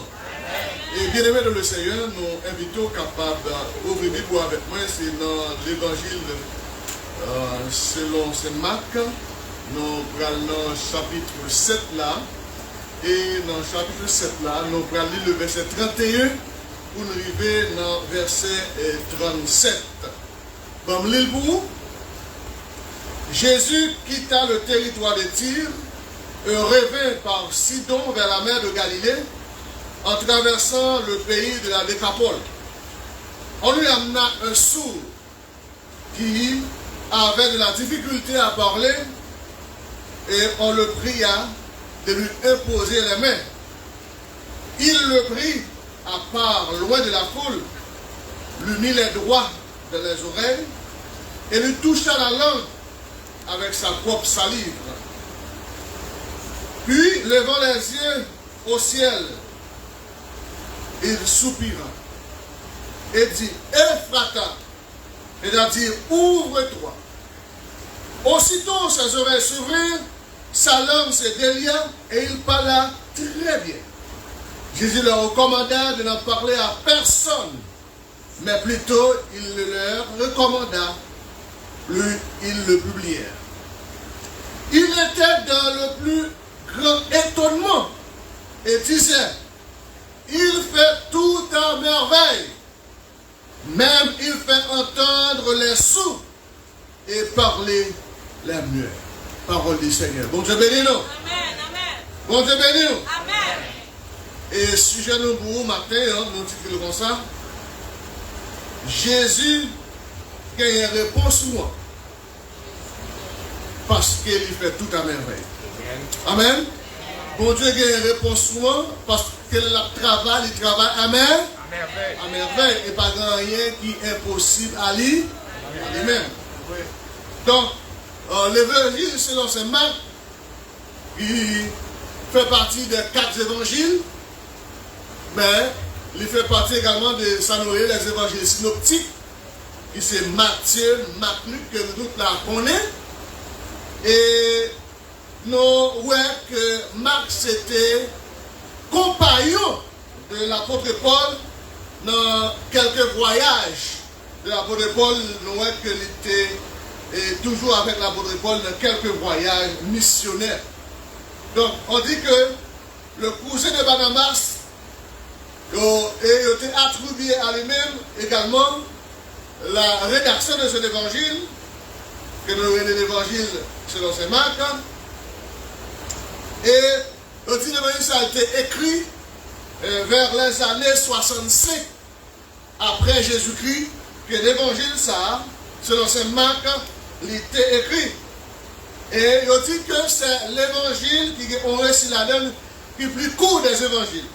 Et bien aimé de le Seigneur, nous invitons capables d'ouvrir Bible avec moi, c'est dans l'évangile selon Saint Marc. Nous prenons dans le chapitre 7 là. Et dans le chapitre 7 là, nous prenons le verset 31 pour nous arriver dans le verset 37. Bon, l'île pour vous. Jésus quitta le territoire de Tyr et revint par Sidon vers la mer de Galilée en traversant le pays de la Décapole. On lui amena un sourd qui avait de la difficulté à parler et on le pria de lui imposer les mains. Il le prit à part loin de la foule, lui mit les doigts dans les oreilles et lui toucha la langue avec sa propre salive. Puis, levant les yeux au ciel, il soupira et dit, Ephrata, c'est-à-dire, ouvre-toi. Aussitôt ses oreilles s'ouvrirent, sa langue se délia et il parla très bien. Jésus leur recommanda de n'en parler à personne, mais plutôt il le leur recommanda, ils le publièrent. Il était dans le plus grand étonnement et disait, il fait tout à merveille. Même il fait entendre les sourds et parler les muets. Parole du Seigneur. Bon Dieu bénis nous. Amen, amen. Bon Dieu bénis nous. Amen. Et sujet nous pour matin, nous titrons comme ça. Jésus qui a une réponse moi. Parce qu'il fait tout à merveille. Amen. Bon Dieu qui a une réponse moi parce qu'il travaille à merveille. À merveille. Et pas rien qui est impossible à lui-même. Donc, l'évangile selon Saint Marc, il fait partie des 4 évangiles, mais il fait partie également de les évangiles synoptiques, qui c'est Matthieu, Marc, Luc, que nous tous la connaissons. Et nous voyons que Marc c'était compagnon de l'apôtre Paul dans quelques voyages de l'apôtre Paul. Nous voyons qu'il était toujours avec l'apôtre Paul dans quelques voyages missionnaires. Donc on dit que le cousin de Barnabas a été attribué à lui-même également la rédaction de cet évangile, que nous avons l'évangile selon Saint Marc. Et on dit que l'évangile ça a été écrit vers les années 65 après Jésus-Christ, que l'évangile ça, selon Saint Marc, il était écrit. Et on dit que c'est l'évangile qui est réussi la donne qui est plus court des évangiles.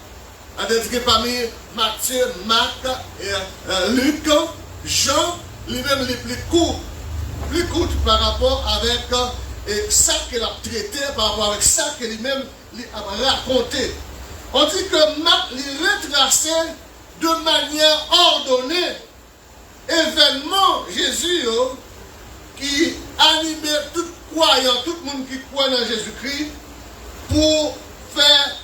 C'est-à-dire que parmi Matthieu, Marc et Luc, Jean, lui-même les plus court par rapport avec ça qu'il a traité, par rapport avec ça qu'il lui-même a raconté. On dit que Marc lui retraçait de manière ordonnée événements Jésus qui animait toute croyants, tout le monde qui croit dans Jésus-Christ, pour faire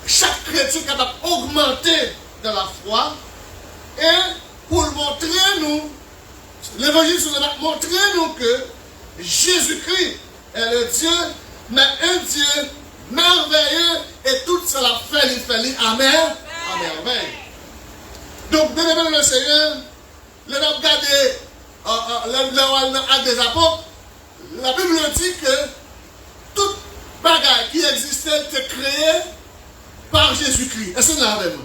chaque chrétien capable d'augmenter dans la foi et pour montrer nous, l'évangile sur le montrer nous que Jésus-Christ est le Dieu, mais un Dieu merveilleux et tout cela fait. Amen. Amen. Donc, bien aimé le Seigneur, le acte des apôtres, la Bible dit que toute bagarre qui existait était créée par Jésus-Christ. Est-ce que c'est là même?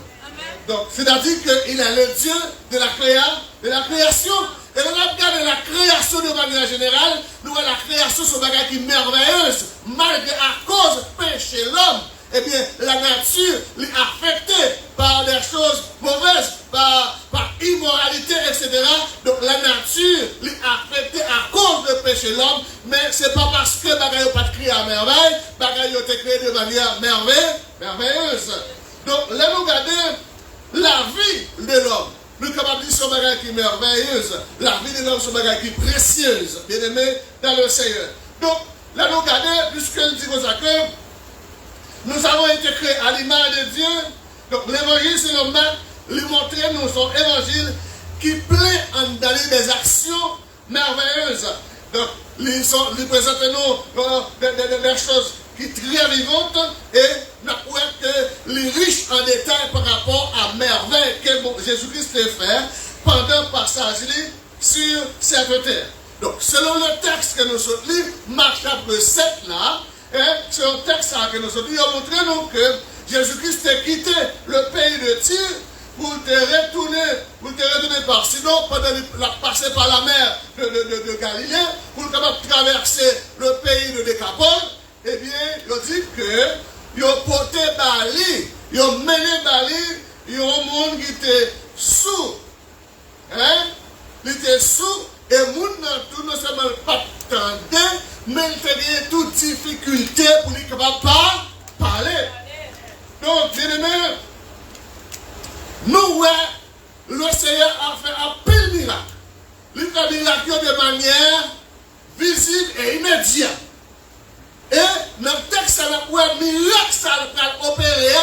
Donc, c'est-à-dire qu'il est le Dieu de la création. Et dans le cas de la création de manière générale, nous avons la création sur bagarre qui est merveilleuse, malgré à cause du péché l'homme. Eh bien, la nature est affectée par des choses mauvaises, par immoralité, etc. Donc, la nature est affectée à cause du péché de l'homme, mais ce n'est pas parce que bagaille n'a pas créé à merveille, bagaille a été créé de manière merveilleuse. Donc, là, nous regardons la vie de l'homme. Nous sommes capables de dire que c'est bagaille qui est merveilleuse. La vie de l'homme, c'est bagaille qui est précieuse, bien aimé dans le Seigneur. Donc, là, nous regardons, puisqu'il dit comme ça que nous avons été créés à l'image de Dieu. Donc, l'évangile, c'est le Marc, lui montrer nous son évangile qui plaît en donner des actions merveilleuses. Donc, lui présente nous des choses qui sont très vivantes et nous voyons que les riches en détail par rapport à merveille que Jésus-Christ a fait pendant le passage sur cette terre. Donc, selon le texte que nous sommes lus, Marc chapitre 7 là, c'est un texte que nous sommes lus, il a montré nous que Jésus-Christ a quitté le pays de Tyr pour te retourner par Sidon, pendant la passer par la mer de Galilée, pour traverser le pays de Décapole. Eh bien, il dit que il a porté Bali, il a mené Bali, il y a un monde qui était sous. Hein? Il était sous, et le monde tout ne seulement pas attendre, mais il avait toute difficulté pour lui capable de parler. Donc, bien aimé, nous, le Seigneur a fait un pile miracle. Il a fait miracle de manière visible et immédiate. Et dans le texte, on a un miracle ça va opérer.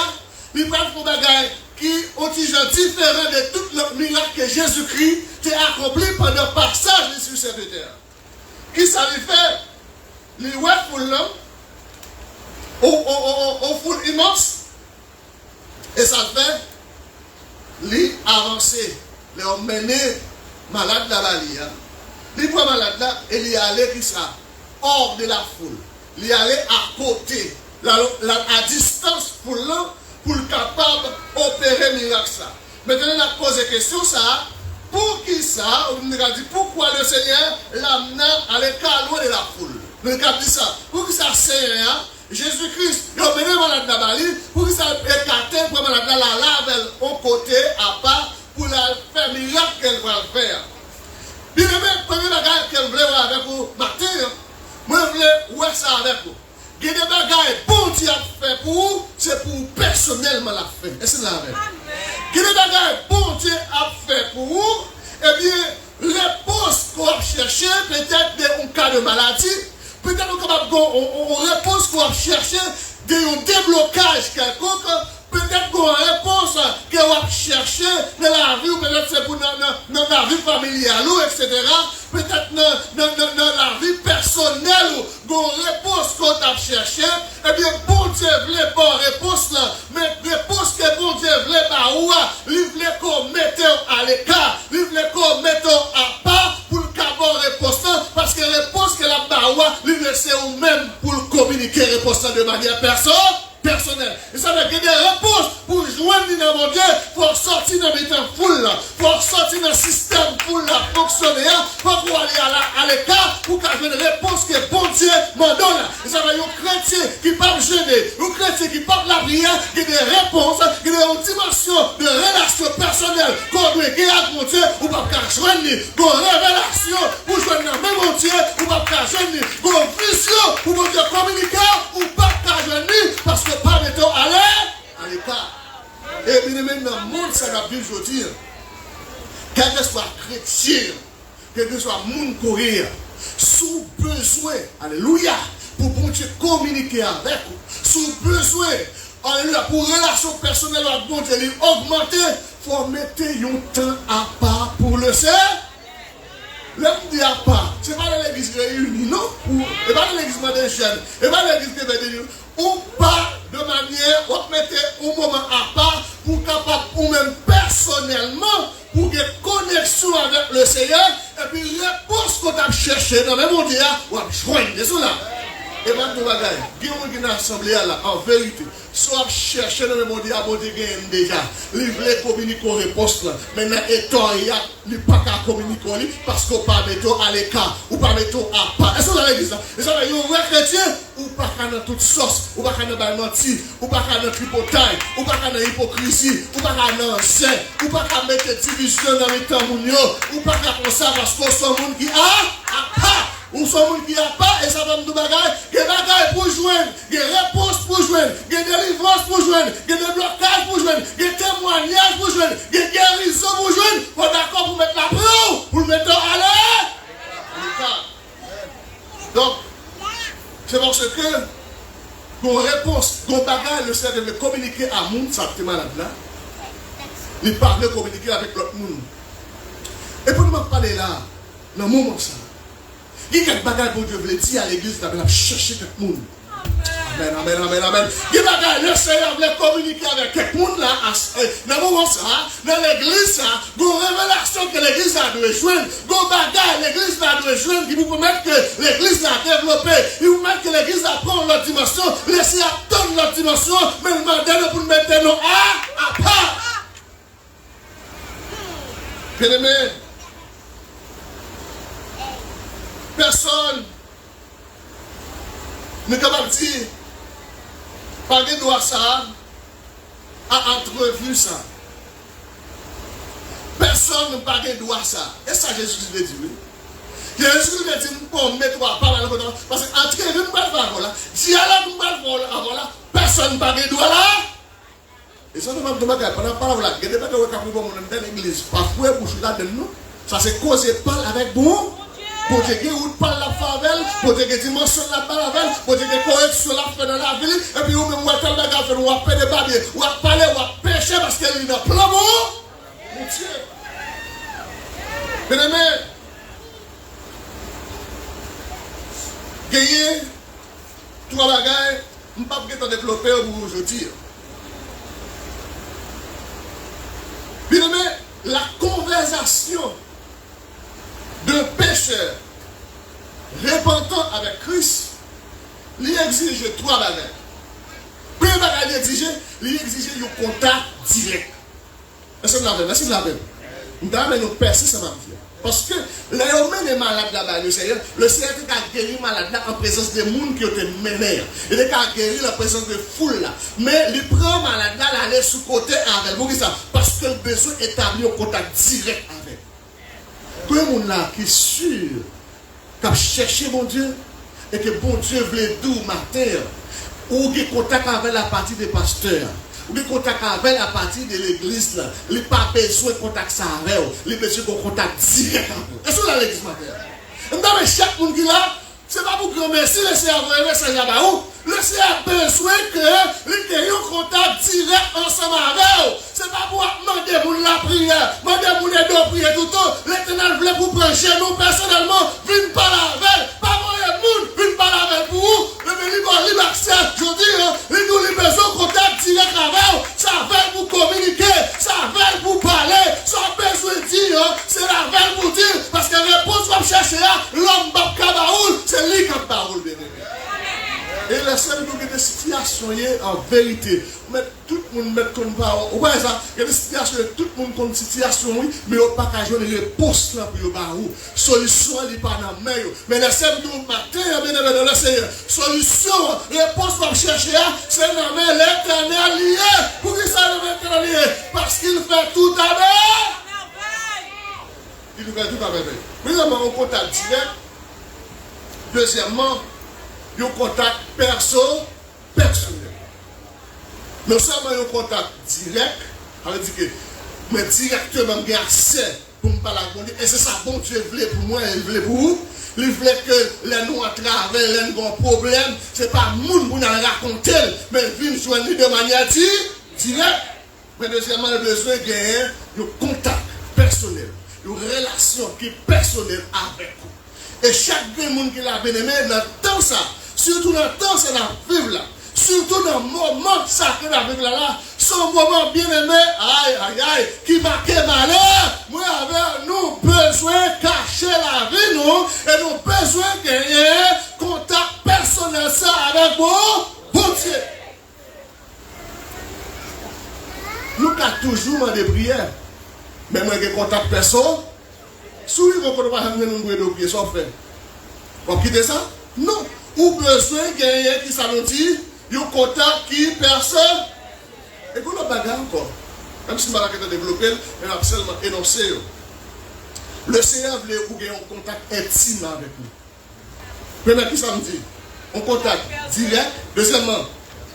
Il va faire des bagages qui ont été différents de tout le miracle que Jésus-Christ a accompli pendant le passage sur cette terre. Qui ça lui fait? Il voit pour l'homme, au foule immense, et ça fait, lui avancer, lui emmener malade dans la lie. Il prend malade là, et il allait qui ça? Hors de la foule. Il allait à côté, à distance pour l'homme, pour le capable d'opérer miracle ça. Maintenant, on a posé la question ça. Pour qui ça? On a dit pourquoi le Seigneur l'amena à l'écart loin de la foule. On a dit ça. Pour qui ça Seigneur, Jésus-Christ, il a mené malade dans la Bali, pour qui ça écarté, pour malade dans la lave au côté, à part, pour la faire miracle qu'elle va faire. Bien aimé, premier bagage qu'elle voulait voir avec vous, matin, moi je voulais voir ça avec vous. Il y a des bagages, bon Dieu a fait pour vous, c'est pour vous personnellement la fait. Est-ce que c'est la même? Il y a des bagages, bon Dieu a fait pour vous, eh bien, réponse qu'on va chercher, peut-être un cas de maladie, peut-être on réponse qu'on va chercher, un déblocage quelconque, peut-être qu'on réponse qu'on va chercher dans la vie, ou peut-être c'est pour dans la vie familiale, etc. Peut-être dans la vie personnelle, ou une réponse qu'on a cherché, eh bien, bon Dieu voulait pas réponse là, mais réponse que bon Dieu voulait pas, il voulait qu'on mette à l'écart, il voulait qu'on mette à part pour le cabot réponse là, parce que réponse que la baoua, il laissait ou même pour communiquer réponse de manière personnelle. Et ça veut dire des réponses pour joindre dans mon Dieu, pour sortir dans le foule, pour sortir dans le système, pour la fonctionner, pour aller à l'écart, pour qu'il y ait une réponse que bon Dieu m'en donne. Et ça veut dire un chrétien qui ne peut pas gêner, un chrétien qui porte la prière, qui a des réponses, qui a une dimension de relation personnelle qu'on doit gagner avec mon Dieu, ou pas qu'à joindre, une révélation pour joindre dans le même Dieu, ou pas qu'à joindre, une vision pour mon Dieu communiquer, ou pas qu'à joindre, parce que pas de temps à l'écart. Et bien même dans le monde, ça va bien je dire, quel que soit chrétien, quel que soit monde courir, Sous besoin, alléluia, pour bon Dieu communiquer avec vous. Sous besoin, alléluia, pour relation personnelle avec bon Dieu augmenter, il faut mettre un temps à part pour le Seigneur. L'homme dit à part, ce n'est pas dans l'église réunie, non? Et pas dans l'église moderne, et pas dans l'église réunie. Ou pas de manière, on mettre un moment à part pour capable, ou même personnellement, pour que connexion avec le Seigneur, et puis réponse qu'on a cherché dans le même monde, on va joindre. C'est ça là. Et maintenant, il y a des gens qui sont assemblés là, en vérité. Soit chercher dans le monde, il y a déjà. Ils veulent communiquer aux réponses là. Maintenant, étant, il n'y a pas qu'à communiquer parce qu'on ne peut pas mettre à l'écart ou pas mettre à part. Est-ce que vous avez l'église là? Est-ce que vous avez un vrai chrétien ou pas qu'à dans toute sauce, ou pas qu'à dans mentir, ou pas qu'à dans tripotaille, ou pas qu'à dans hypocrisie, ou pas qu'à dans sein, ou pas qu'à mettre division dans les temps, ou pas qu'à comme ça parce qu'on soit monde qui a part. Ou son monde qui n'a pas, et ça va me dire bagaille, des bagailles pour joindre, des réponses pour joindre, des délivrances pour joindre, des déblocages pour joindre, des témoignages pour joindre, des guérisons pour joindre. On est d'accord pour mettre la preuve, pour le mettre à l'air. Donc, c'est parce que, qu'on réponse, qu'on bagaille, le Seigneur de communiquer à monde, ça fait malade là. Il parle de communiquer avec l'autre monde. Et pour nous parler là, dans le moment ça, il y a quelques bagages pour Dieu veut dire à l'église, il va chercher tout le monde. Amen, amen, amen, amen. Il y a des bagages, le Seigneur veut communiquer avec tout le monde là. Dans le moment ça, dans l'église, il y a une révélation que l'église a dû joindre. Il y a des bagages, l'église a dû joindre qui vous permettent que l'église a développé. Il vous permet que l'église apprend l'autre dimension. Laissez attendre l'autre dimension, mais le mandat pour nous mettre nos à part. Bien aimé. Personne n'est capable de dire, par des doigts ça, a entrevu ça. Personne n'a pas de doigts ça. Et ça, Jésus veut dire. Jésus veut dire, pour mettre à part là, parce que entrer, nous ne pouvons pas faire là. Dialogue, nous ne pouvons pas faire là. Personne n'a pas de doigts là. Et ça, nous ne pouvons pas faire pendant parole là. Il y a des gens qui ont dans l'église. Parfois, pour jouer là-dedans, ça s'est causé pas avec bon. Pour que vous parlez la favelle, pour que dimension la favelle, pour que correction la fait dans la ville, et puis vous même vous tel bagage faire vous appeler des babies, vous parler, vous pécher parce qu'elle est dans plein mot. Mon Dieu. Bien aimé, gagner trois bagages, je ne peux pas développer pour aujourd'hui. Bien aimé, la conversation de pécheur repentant avec Christ, il exige trois bagages. Premier bagage, il exige un contact direct. Est-ce que vous l'avez? Est-ce que vous l'avez? Nous avons percé ça va dire. Parce que l'homme est malade là-bas, le Seigneur a guéri malade là en présence des gens qui ont été menés. Il a guéri la présence de foule là. Mais il prend malade là, il aller sous côté avec. Pourquoi ça? Parce que le besoin établit un contact direct avec. Tout le monde là qui est sûr, qui a cherché mon Dieu, et que bon Dieu veut d'où matin, ou qui contact avec la partie des pasteurs, ou qui contact avec la partie de l'église là, il n'a pas besoin de contact ça avec eux, il a besoin de contact direct avec eux. Est-ce que vous avez l'église matin? Dans chaque monde qui là, c'est pas pour que merci le Seigneur pour un message à vous. Le Seigneur a besoin que les ait un contact direct ensemble avec eux. C'est pas pour demander pour la prière, demander pour les deux prières tout le temps. L'Éternel voulait vous prendre chez nous personnellement, viens parler avec, pas moyen de monde, viens parler avec pour vous. Le libre accès, je dis, nous avons besoin de contact direct avec eux. Ça veut vous communiquer, ça veut vous parler, sans besoin de dire, c'est la veille pour dire, parce que la réponse va chercher là, l'homme va Kabaoul, c'est lui qui a Kabaoul, bien aimé. Et la seule des situations en vérité, tout le monde met comme parole. Vous voyez ça? Il y a des situations, tout le monde comme situation, oui, mais il n'y a pas qu'à jouer une réponse là pour le barou. Solution, il n'est pas dans la main. Mais la seule du matin, bien dans le Seigneur. Solution, réponse pour chercher, c'est dans la main l'Éternel lié. Pourquoi ça dans l'Éternel lié? Parce qu'il fait tout à merveille. Il fait tout à merveille. Premièrement, on contact direct. Deuxièmement, il y a un contact personnel. Non seulement il y a un contact direct, ça veut dire que mais directement j'ai accès pour me parler avec Dieu. Et c'est ça bon Dieu voulait pour moi et il voulait pour vous. il voulait que les nous à travers les bons problèmes, c'est pas moun pour nous raconter, mais vient joindre de manière directe. Mais deuxièmement, le besoin de gagner un contact personnel, une relation qui est personnelle avec vous. Et chaque monde qui l'a bien aimé dans le temps ça, surtout dans le temps ça la vivre là, surtout dans le moment ça que la vivre là, son moment bien aimé, aïe aïe aïe, qui marque malheur, moi avec nous besoin de cacher la vie nous, et nous besoin de gagner contact personnel ça avec vous, bon Dieu. Nous avons toujours demandé prière. Mais moi, j'ai contact personne. Si vous ne pouvez pas nous prier, sans faire. Vous quittez ça? Non. Ou besoin de gagner qui ça nous dit, un contact qui personne. Et vous le bagarre encore. Même si je vais développer, mais je vais seulement énoncer. Le Seigneur voulait vous gagner un contact intime avec nous. Premièrement, qui ça me dit? Un contact direct. Deuxièmement,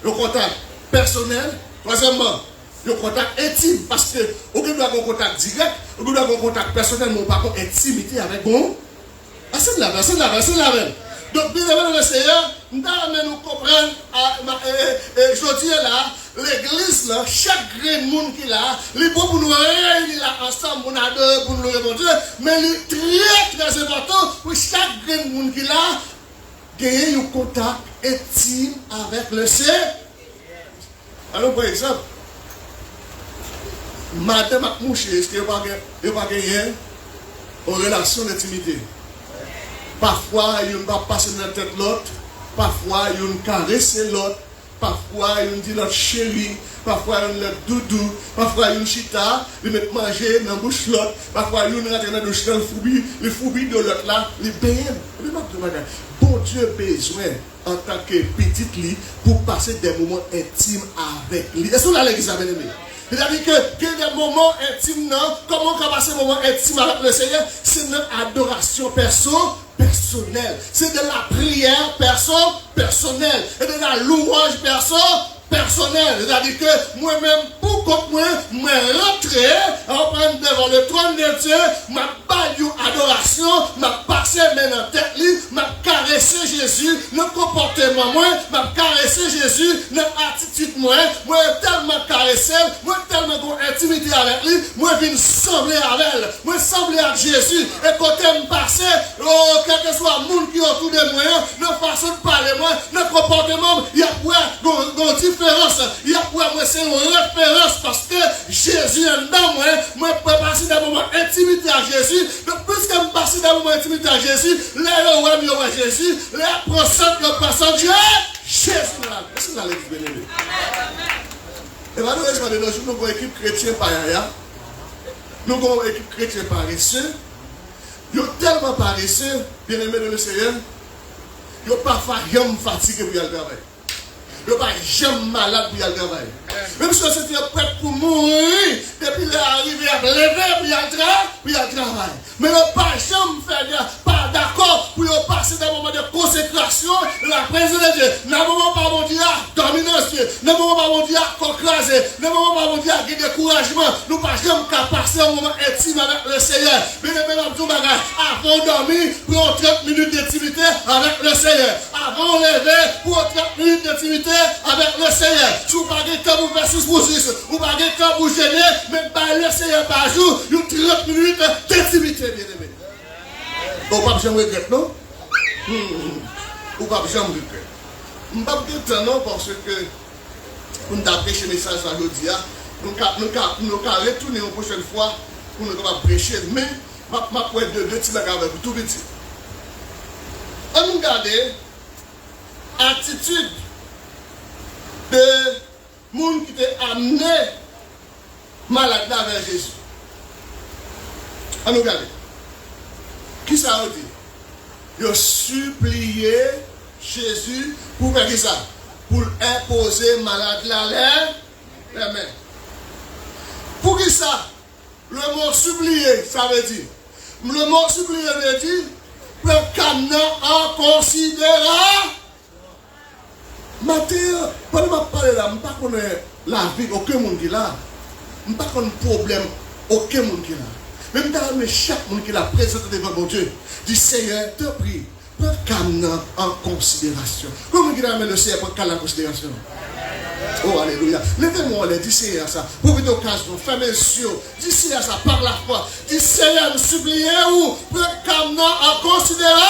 un contact personnel. Troisièmement, un contact intime, parce que on doit avoir un contact direct, on doit avoir un contact personnel, mais pas une intimité avec vous. Ah, c'est la même. Donc, bien évidemment, le Seigneur, nous comprendre, je dis là, l'église, là, chaque monde qui est là, les beaux pour nous réunir là ensemble, pour nous adorer, pour nous répondre, mais il est très important pour chaque monde qui est là, gagner un contact intime avec le Seigneur. Alors, par exemple, madame a mouché, est-ce qu'il n'y a pas gagné une relation d'intimité? Parfois, il va passer dans la tête l'autre, parfois, il va caresser l'autre, parfois, il dit l'autre chérie, parfois, il va doudou, parfois, il va chita, il va manger dans la bouche l'autre, parfois, il va rentrer dans le foubi de l'autre là, il va bon Dieu a besoin, en tant que petite lit, pour passer des moments intimes avec lui. Est-ce que vous l'avez dit, bien-aimé? C'est-à-dire que des moments intimes, non? Comment on peut passer des moments intimes avec le Seigneur? C'est notre adoration personnelle. C'est de la prière personnelle. Et de la louange personnelle. C'est-à-dire que moi-même, pour que moi rentrer, en prendre devant le trône de Dieu, ma baille adoration, ma passer maintenant tête li, ma caresser Jésus, le comportement moi, ma caresser Jésus, l'attitude moi tellement caresser, moi tellement intimité avec lui, moi viens sembler avec elle, moi sembler avec Jésus, et quand elle me passe, quel que soit le monde qui est autour de moi, notre façon de parler moi, notre comportement, il y a une différence, il y a pour moi c'est une référence parce que Jésus est dans moi peux passer d'un moment intimité à Jésus, donc plus que je passe d'un moment intimité à Jésus, là où je Jésus, là le passant Dieu, Jésus là. Est-ce que vous allez bien aimer? Et malheureusement, de nos jours, nous avons une équipe chrétienne par ailleurs. Nous avons une équipe chrétienne paresseuse. Ils sont tellement paresseux, bien aimés de le Seigneur, ils ne sont pas fatigués pour y aller travailler. Ils ne sont pas jamais malades pour y aller travailler. Même si on était prêt pour mourir, depuis qu'il est arrivé à lever pour y aller travailler. Mais ils ne sont pas jamais pas d'accord pour passer dans un moment de consécration de la présence de Dieu. Dans un moment pas mon Dieu, dominance Dieu. Dans un moment pas mon Dieu, conclaser. Dans un moment pas mon Dieu, découragement. Nous ne pouvons pas jamais passer un moment intime avec le Seigneur. Mais avant de dormir, pour 30 minutes d'intimité avec le Seigneur. Avant de lever, pour 30 minutes d'intimité avec le Seigneur. Si vous n'avez pas de temps pour faire 6 pour 6, vous n'avez pas de temps pour gêner, même pas le Seigneur par jour, vous avez 30 minutes d'intimité, bien aimé. Vous ne pouvez pas jamais regretter, non? Vous ne pouvez pas jamais regretter. Je ne vais pas dire non parce que pour nous prêcher le message aujourd'hui, nous allons retourner une prochaine fois pour nous prêcher. Mais je vais deux petits bagages avec vous, tout petit. On nous regarde l'attitude de monde qui t'a amené malade vers Jésus. On nous regarde. Qui ça a dit? Il a supplié Jésus pour faire ça? Pour imposer malade la les mains. Pour qui ça? Le mot supplier, ça veut dire. Le mot supplier veut dire le canon en considération. Mathieu, pendant que je parle là, je ne connais pas la vie aucun monde qui est là. Je ne connais pas le problème aucun monde qui est là. Même dans chaque monde qui l'a présenté devant mon Dieu, dit Seigneur, te prie, prends Camna en considération. Comment il a amené le Seigneur pour Camna en considération? Oh, alléluia. Levez-moi, dis Seigneur ça. Pour une occasion, fermez les yeux. Dis Seigneur ça par la foi. Dis Seigneur, nous supplions, prends Camna en considération.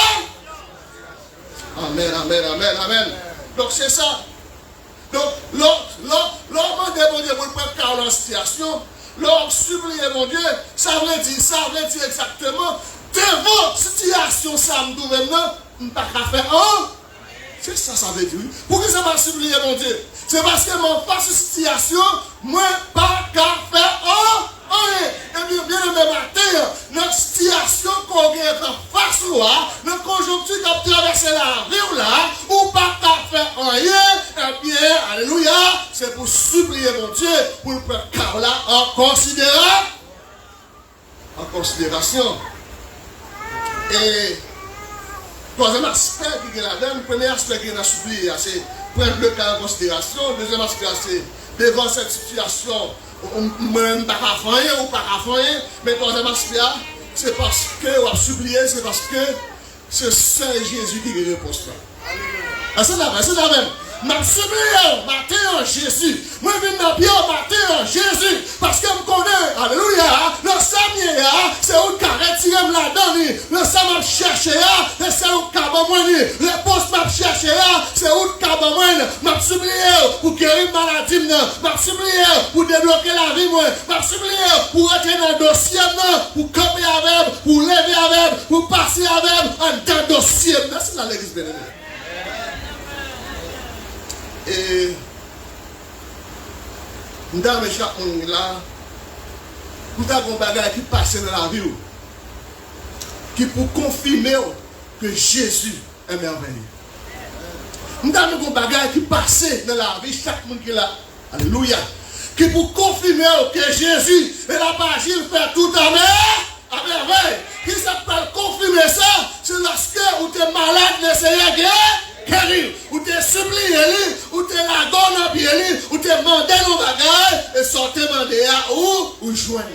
Amen, amen, amen, amen. Donc c'est ça. Donc, l'homme demande Dieu pour prendre Camna en situation. L'homme supplie mon Dieu, ça veut dire exactement, devant situation, ça me dit maintenant, je ne peux pas faire un. C'est ça, ça veut dire. Pourquoi ça va supplier mon Dieu? C'est parce que mon face situation, moi, pas qu'à faire un. Et bien, bien le matin, notre situation qu'on est en face là, notre conjoncture qui a traversé la vie là, ou pas qu'à faire rien, et bien, alléluia, c'est pour supplier mon Dieu, pour le faire car là en considération. Et troisième aspect qui est là-dedans, le premier aspect qui est là supplier, c'est prendre le cas en considération. Deuxième aspect, c'est devant cette situation, même pas qu'à faire ou pas qu'à faire, mais troisième aspect, c'est parce que on a supplié, c'est parce que c'est Saint Jésus qui est réponse là. C'est la même. Ma supplié, matin en Jésus. Moi, je viens dans bien matin en Jésus. Parce que je connais, alléluia, le Seigneur, c'est où carré tiré là-dedans. Le Seigneur m'a cherché, c'est où cabamouani. Le poste m'a cherché, c'est où cabamouani. Ma supplié pour guérir maladie, ma supplié pour débloquer la vie, ma supplié pour rentrer dans le dossier, pour camper avec, pour lever avec, pour passer avec, dans le dossier. C'est dans l'église bénévole. Et nous avons chaque monde là, nous avons des bagages qui passent dans la vie, qui pour confirmer que Jésus est merveilleux. Nous avons des bagages qui passent dans la vie, chaque monde qui est là, alléluia, qui pour confirmer que Jésus est là pas agir, faire tout à merveille. Qui s'appelle confirmer ça, c'est lorsque vous êtes malade, le Seigneur guérir, ou te supplier, ou te la donne en pied, ou te demander nos bagages, et sortir demander à ou joindre.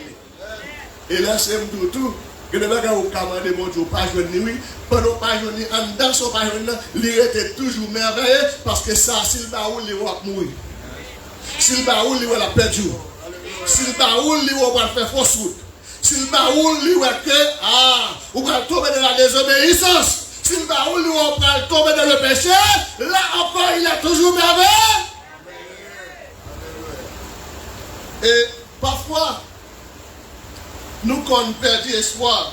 Et là, c'est tout. Que le bagage au commandé, mon Dieu, pas joindre, oui. Pendant pas joindre, en dedans, son pas joindre, il était toujours merveilleux, parce que ça, s'il va où, il va mourir. S'il va où, il va la perdre. S'il va où, il va faire fausse route. S'il va où, il va que, ou va tomber dans la désobéissance. S'il va où lui on va tomber dans le péché, là encore il a toujours merveilleux. Et parfois, nous quand on perd espoir,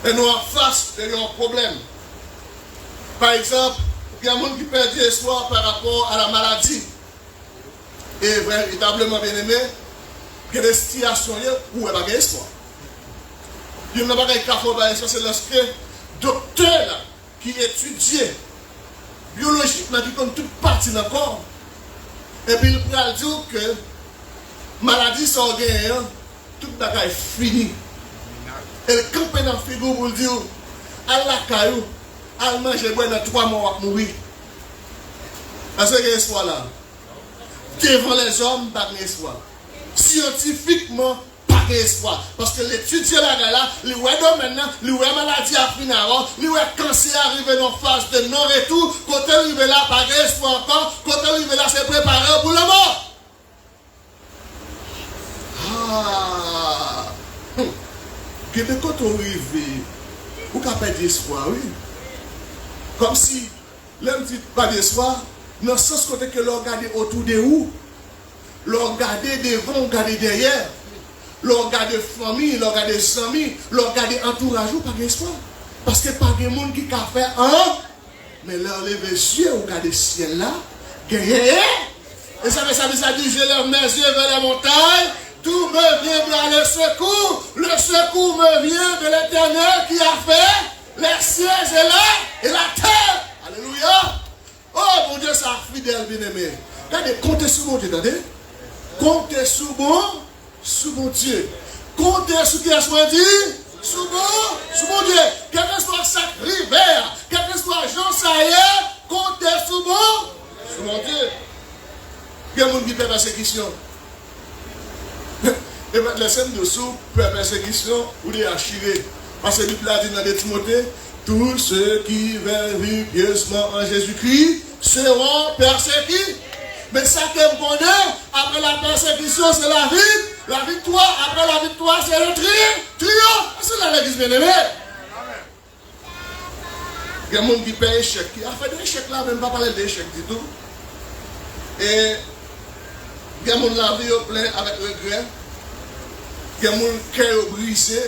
et nous en face de un problème. Par exemple, il y a des gens qui perdent espoir par rapport à la maladie. Et véritablement bien aimé, il y a des situations où il n'y a pas d'espoir. Il n'y a pas d'espoir, c'est lorsque docteur qui étudie biologiquement, qui compte toute partie dans le corps, et puis il peut dire que maladie sans gain, toute bagaille est finie. Et le camp dans le frigo pour dire, à la caillou, à manger dans 3 mois à mourir. Est-ce qu'il y a espoir là? Devant les hommes, pas d'espoir. Scientifiquement, espoir. Parce que l'étudier là, le maintenant, le maladie à finir, le cancer arrivé dans phase de non-retour, quand il arrive là, pas espoir encore, quand il arrive là, c'est préparé pour la mort. Que quand on arrive, vous avez pas d'espoir, oui. Comme si, l'homme dit pas d'espoir, dans le sens que l'on regarde autour de vous, l'on regarde devant, l'on regarde derrière. L'on regarde famille, l'on regarde amis, l'on regarde entourage, ou pas d'espoir. Parce que pas de monde qui a fait un, mais leur lever les yeux, on regarde le ciel là, gagné. Et ça dit, je lève mes yeux vers la montagne, tout me vient vers le secours me vient de l'Éternel qui a fait les cieux et la terre. Alléluia. Oh mon Dieu, ça a fidèle, bien-aimé. Regardez, comptez sur mon Dieu, attendez. Comptez sur mon Dieu. Comptez sur qui est-ce qu'on dit? Sur mon Dieu. Quel que soit chaque rivière, quel que soit Jean Saïe, comptez sur mon Dieu. Il y a des gens qui peuvent poser cette question. Et maintenant, laissez-moi dessous, pour la persécution, ou les archiver. Parce que Bible a dit dans les Timothée, tous ceux qui vivent pieusement en Jésus-Christ seront persécutés. Mais ça que vous connaissez, après la persécution, c'est la vie. La victoire, après la victoire, c'est le triomphe. C'est là l'église bien-aimée. Il y a des gens qui paient échec. Qui a fait des échecs là, même pas parler d'échec du tout. Et il y a des gens qui la vie plein avec regret. Il y a des gens qui ont brisé.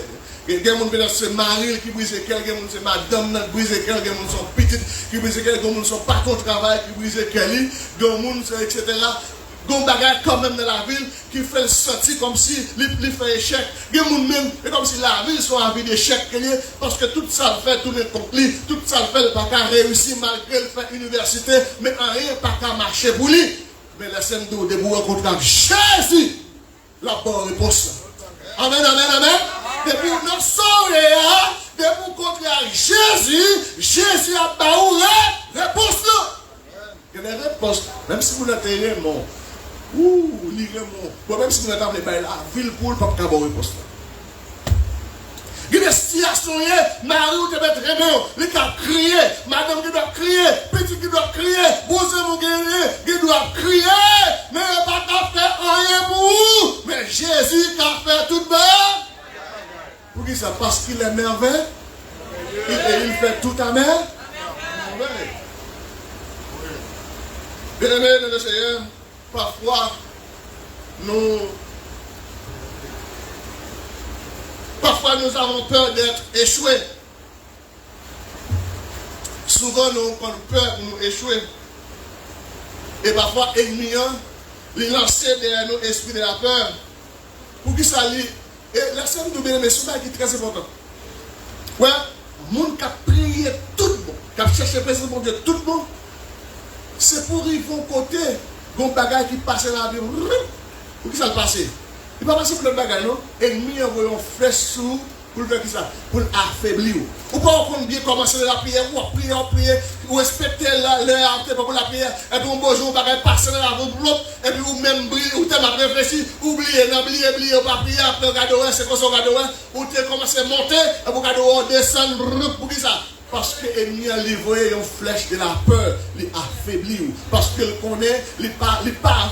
Il y a des gens qui sont mariés qui brisent quelqu'un, il y a des gens qui sont madame qui brisent quelqu'un, il y a des gens qui sont petites qui brisent quelqu'un, il y a des gens qui sont patron de travail qui brisent quelqu'un, etc. Il y a des gens quand même dans la ville qui fait sentir comme si il fait échec. Il y a des gens même, comme si la ville soit en vie d'échec, parce que tout ça le fait tourner contre lui, tout ça le fait, il n'a pas réussir malgré le fait université, mais en rien, pas qu'à marcher pour lui. Mais laissez-nous debout contre Jésus, la bonne réponse. Amen, amen, amen. Depuis nous sommes depuis contre Jésus a baoulé réponse là. Il y a des réponses, même si vous n'avez pas mon, même si vous n'avez pas la ville pour le peuple qui a une réponse là. Il y a des situations, Marie ou te met très bien, il a crié, madame qui doit crier, petit qui doit crier, bousez mon guerrier, qui doit crier, mais il n'a pas faire rien pour vous. Mais Jésus qui a fait tout bien. Pour qui ça? Parce qu'il est merveilleux. Et il fait tout à mer. Bien aimé dans le Seigneur, parfois nous avons peur d'être échoués. Souvent nous avons peur de nous échouer. Et parfois l'ennemi les lancer derrière nous esprit de la peur. Pour qui ça lit? Et la scène de bien-aimé, c'est qui est très important. Ouais, le monde qui a prié tout le monde, qui a cherché le président de Dieu tout le monde, c'est pour y vont côté, bon bagage qui passe dans la vie. Pour qui ça le passe? Il ne va pas passer pour le bagage, non? Et nous envoyons flèche sous pour faire ça, pour affaiblir. Ou pas qu'on bien commencer la prière, ou prier, ou respecter l'heure pour la prière, et puis on bonjour, bagage passer dans la vie, et puis ou même briller, ou t'es mal réfléchi, oublier, ou pas prier, après regarder, c'est quoi ça, regarder, ou t'es commencé à monter, et pour regarder, descendre, pour qui ça? Parce que l'ennemi a livré une flèche de la peur, il affaiblit. Parce qu'il connaît, il pas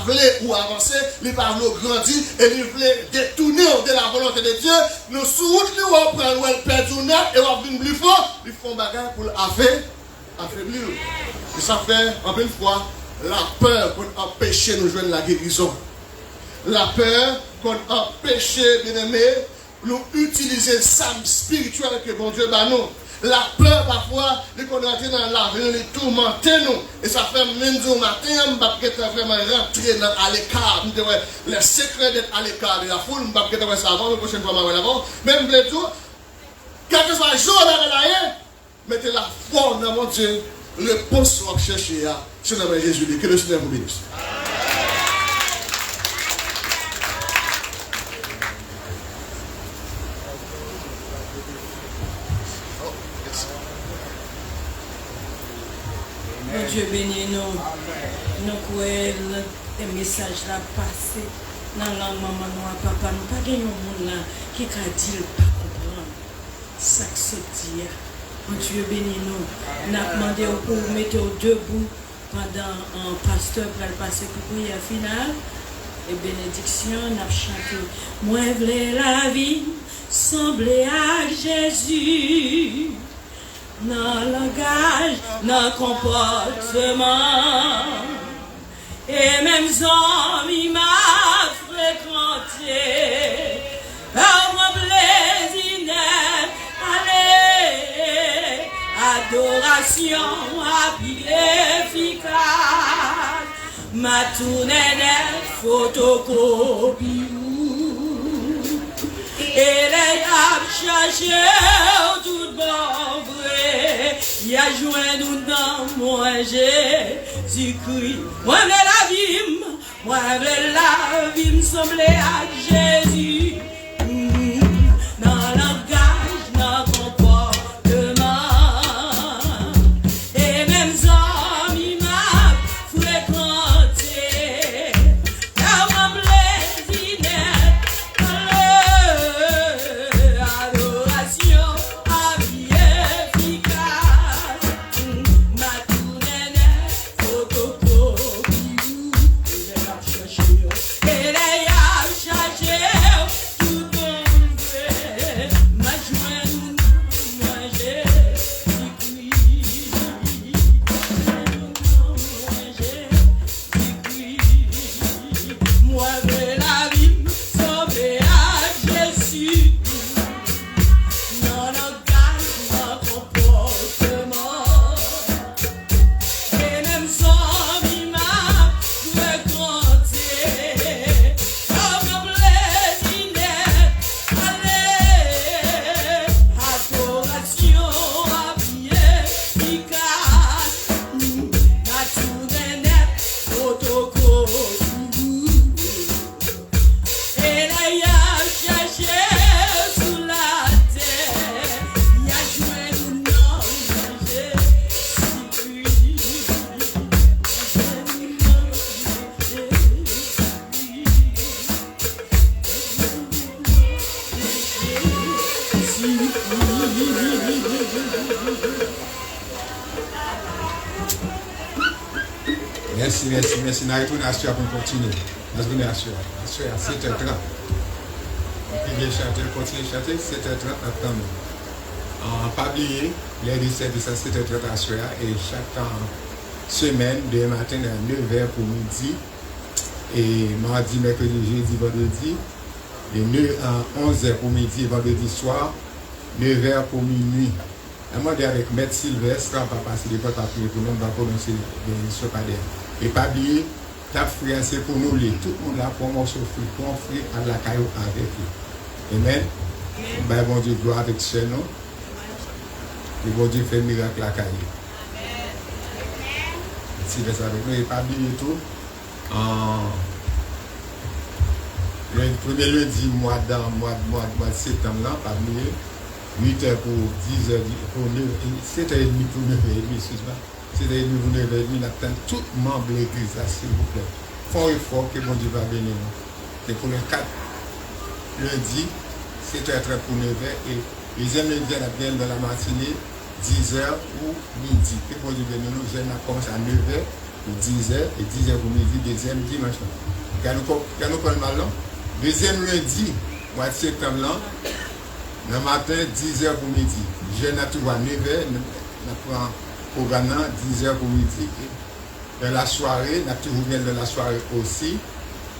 voulu ou avancer, il pas voulu grandir, et il voulait détourner de la volonté de Dieu. Nous souhaitons nous prendre le perdu net et on vient plus fort, ils font bagarre pour affaiblir. Et ça fait, en une fois, la peur qu'on empêche nous joindre la guérison. La peur qu'on empêche, bien aimé, nous utiliser le sam spirituel que bon Dieu bat nous. La peur, parfois, les qu'on rentre dans la vie, les tourmenter nous. Et ça fait lundi au matin, je ne vais pas vraiment rentrer à l'écart. Les secrets d'être à l'écart de la foule, je ne vais pas ça avant, la prochaine fois, je vais l'avant. Même le tout, quel que soit le jour de la mettez la foi dans mon Dieu. Le poste qu'on cherche, c'est dans Jésus. Que le Seigneur vous bénisse. Dieu bénit nous. Nous croyons le message là passé dans la maman, nous, papa, nous pas gagné un monde qui a dit pas comprendre. Ça que se dit. Dieu bénit nous. Nous avons demandé pour mettre debout pendant un pasteur pour le passer pour prière finale. Et bénédiction, nous avons chanté. Moi, je voulais la vie sembler à Jésus. Dans le langage, dans le comportement, et même amis m'a fréquenté, par mon plaisir net, allez, adoration rapide et efficace, ma tournée net photocopie. Et les âmes cherchent tout bon vrai. Il y a joint nous dans moi Jésus-Christ. Moi la vie me semblait à Jésus. Dans le langage, dans le comportement. Et même amis m'a fréquenté. Car mon plaisir n'est pas Merci. Nous retournons à Assuré pour continuer. Nous retournons à Assuré à 7h30. Et puis, continuer à chanter, 7h30 après. Pas oublier, les 17 à 7h30 à Assuré et chaque semaine, demain matin, à 9h pour midi. Et mardi, mercredi, jeudi, vendredi. Et 11h pour midi et vendredi soir. 9h pour minuit. Je demande avec Maître Sylvestre, on va passer les votes à prier pour nous, on va prononcer les sopadaires. Et pas oublier, la frère, c'est pour nous, tout le monde là pour moi souffrir, pour offrir à la caillou avec lui. Amen. Ben, bon Dieu, gloire avec ce nom. Et bon Dieu fait miracle à la caillou. Sylvestre avec nous, et pas oublier tout. Le premier lundi, mois de septembre, là, pas oublier. 8h pour 10h, pour 9h, 7h30 pour 9h30, excuse-moi. 7h30 pour 9h30, nous attendons tout membre de l'église, là, s'il vous plaît. Fort et fort que bon Dieu va bénir nous. C'est pour le 4 lundi, 7h30 pour 9h, et deuxième lundi, on a bien dans la matinée, 10h ou midi. Que bon Dieu bénir nous, je commence à 9h pour 10h, et 10h pour midi, deuxième dimanche. Quand nous parlons mal, deuxième lundi, mois de septembre, là, le matin, 10h pour midi. Je n'ai toujours à 9h, nous avons programme 10h pour midi. Et dans la soirée, nous avons toujours bien dans la soirée aussi.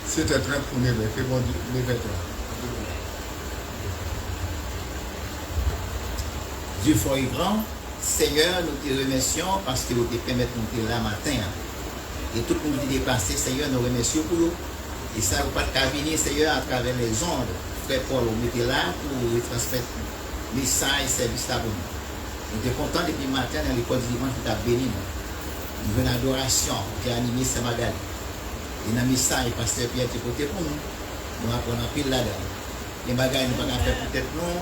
7h30 pour 9h. Fait bon, 9h30. Dieu fort et grand, Seigneur, nous te remercions parce que vous te permettez de nous là matin. Et tout le monde qui est déplacé, Seigneur, nous remercions pour nous. Et ça, vous ne pouvez pas venir, Seigneur, à travers les ondes. Frère Paul, vous mettez là pour transmettre message et service à vous. Nous sommes contents depuis le matin dans l'école du dimanche, vous avez béni nous. Nous venons d'adoration qui a animé Saint-Magali. Et dans le message, le pasteur Pierre est côté pour nous. Nous apprenons un pile là-dedans. Les bagages, nous ne pouvons pas faire peut-être non.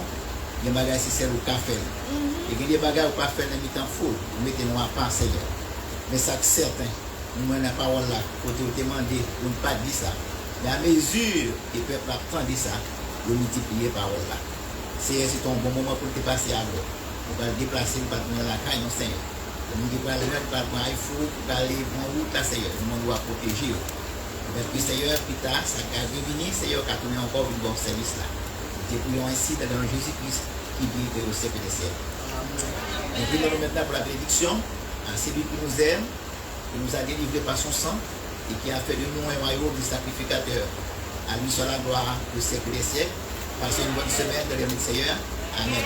Les bagages, c'est celle où nous fait. Et les bagages, nous ne pouvons pas faire dans le temps fou. Vous mettez nous à part, Seigneur. Mais ça, c'est certain. Nous avons la parole là. Côté où demander, nous ne pas dire ça. Mais à mesure que le peuple apprend ça, vous multipliez parole là. C'est un bon moment pour te passer à l'eau. Vous allez déplacer, vous allez venir à la caille, non Seigneur. Vous allez aller dans le four, vous allez aller en route là, Seigneur. Nous doit protéger. Parce que Seigneur, plus tard, ça va revenir, Seigneur, qui a tourné encore un bon service là. Nous prions ainsi dans Jésus-Christ qui vit au siècle des siècles. Nous prions maintenant pour la bénédiction à celui qui nous aime, qui nous a délivrés par son sang et qui a fait de nous un royaume du sacrificateur. À lui soit la gloire au siècle des siècles. Passez une bonne semaine dans le nom du Seigneur. Amen.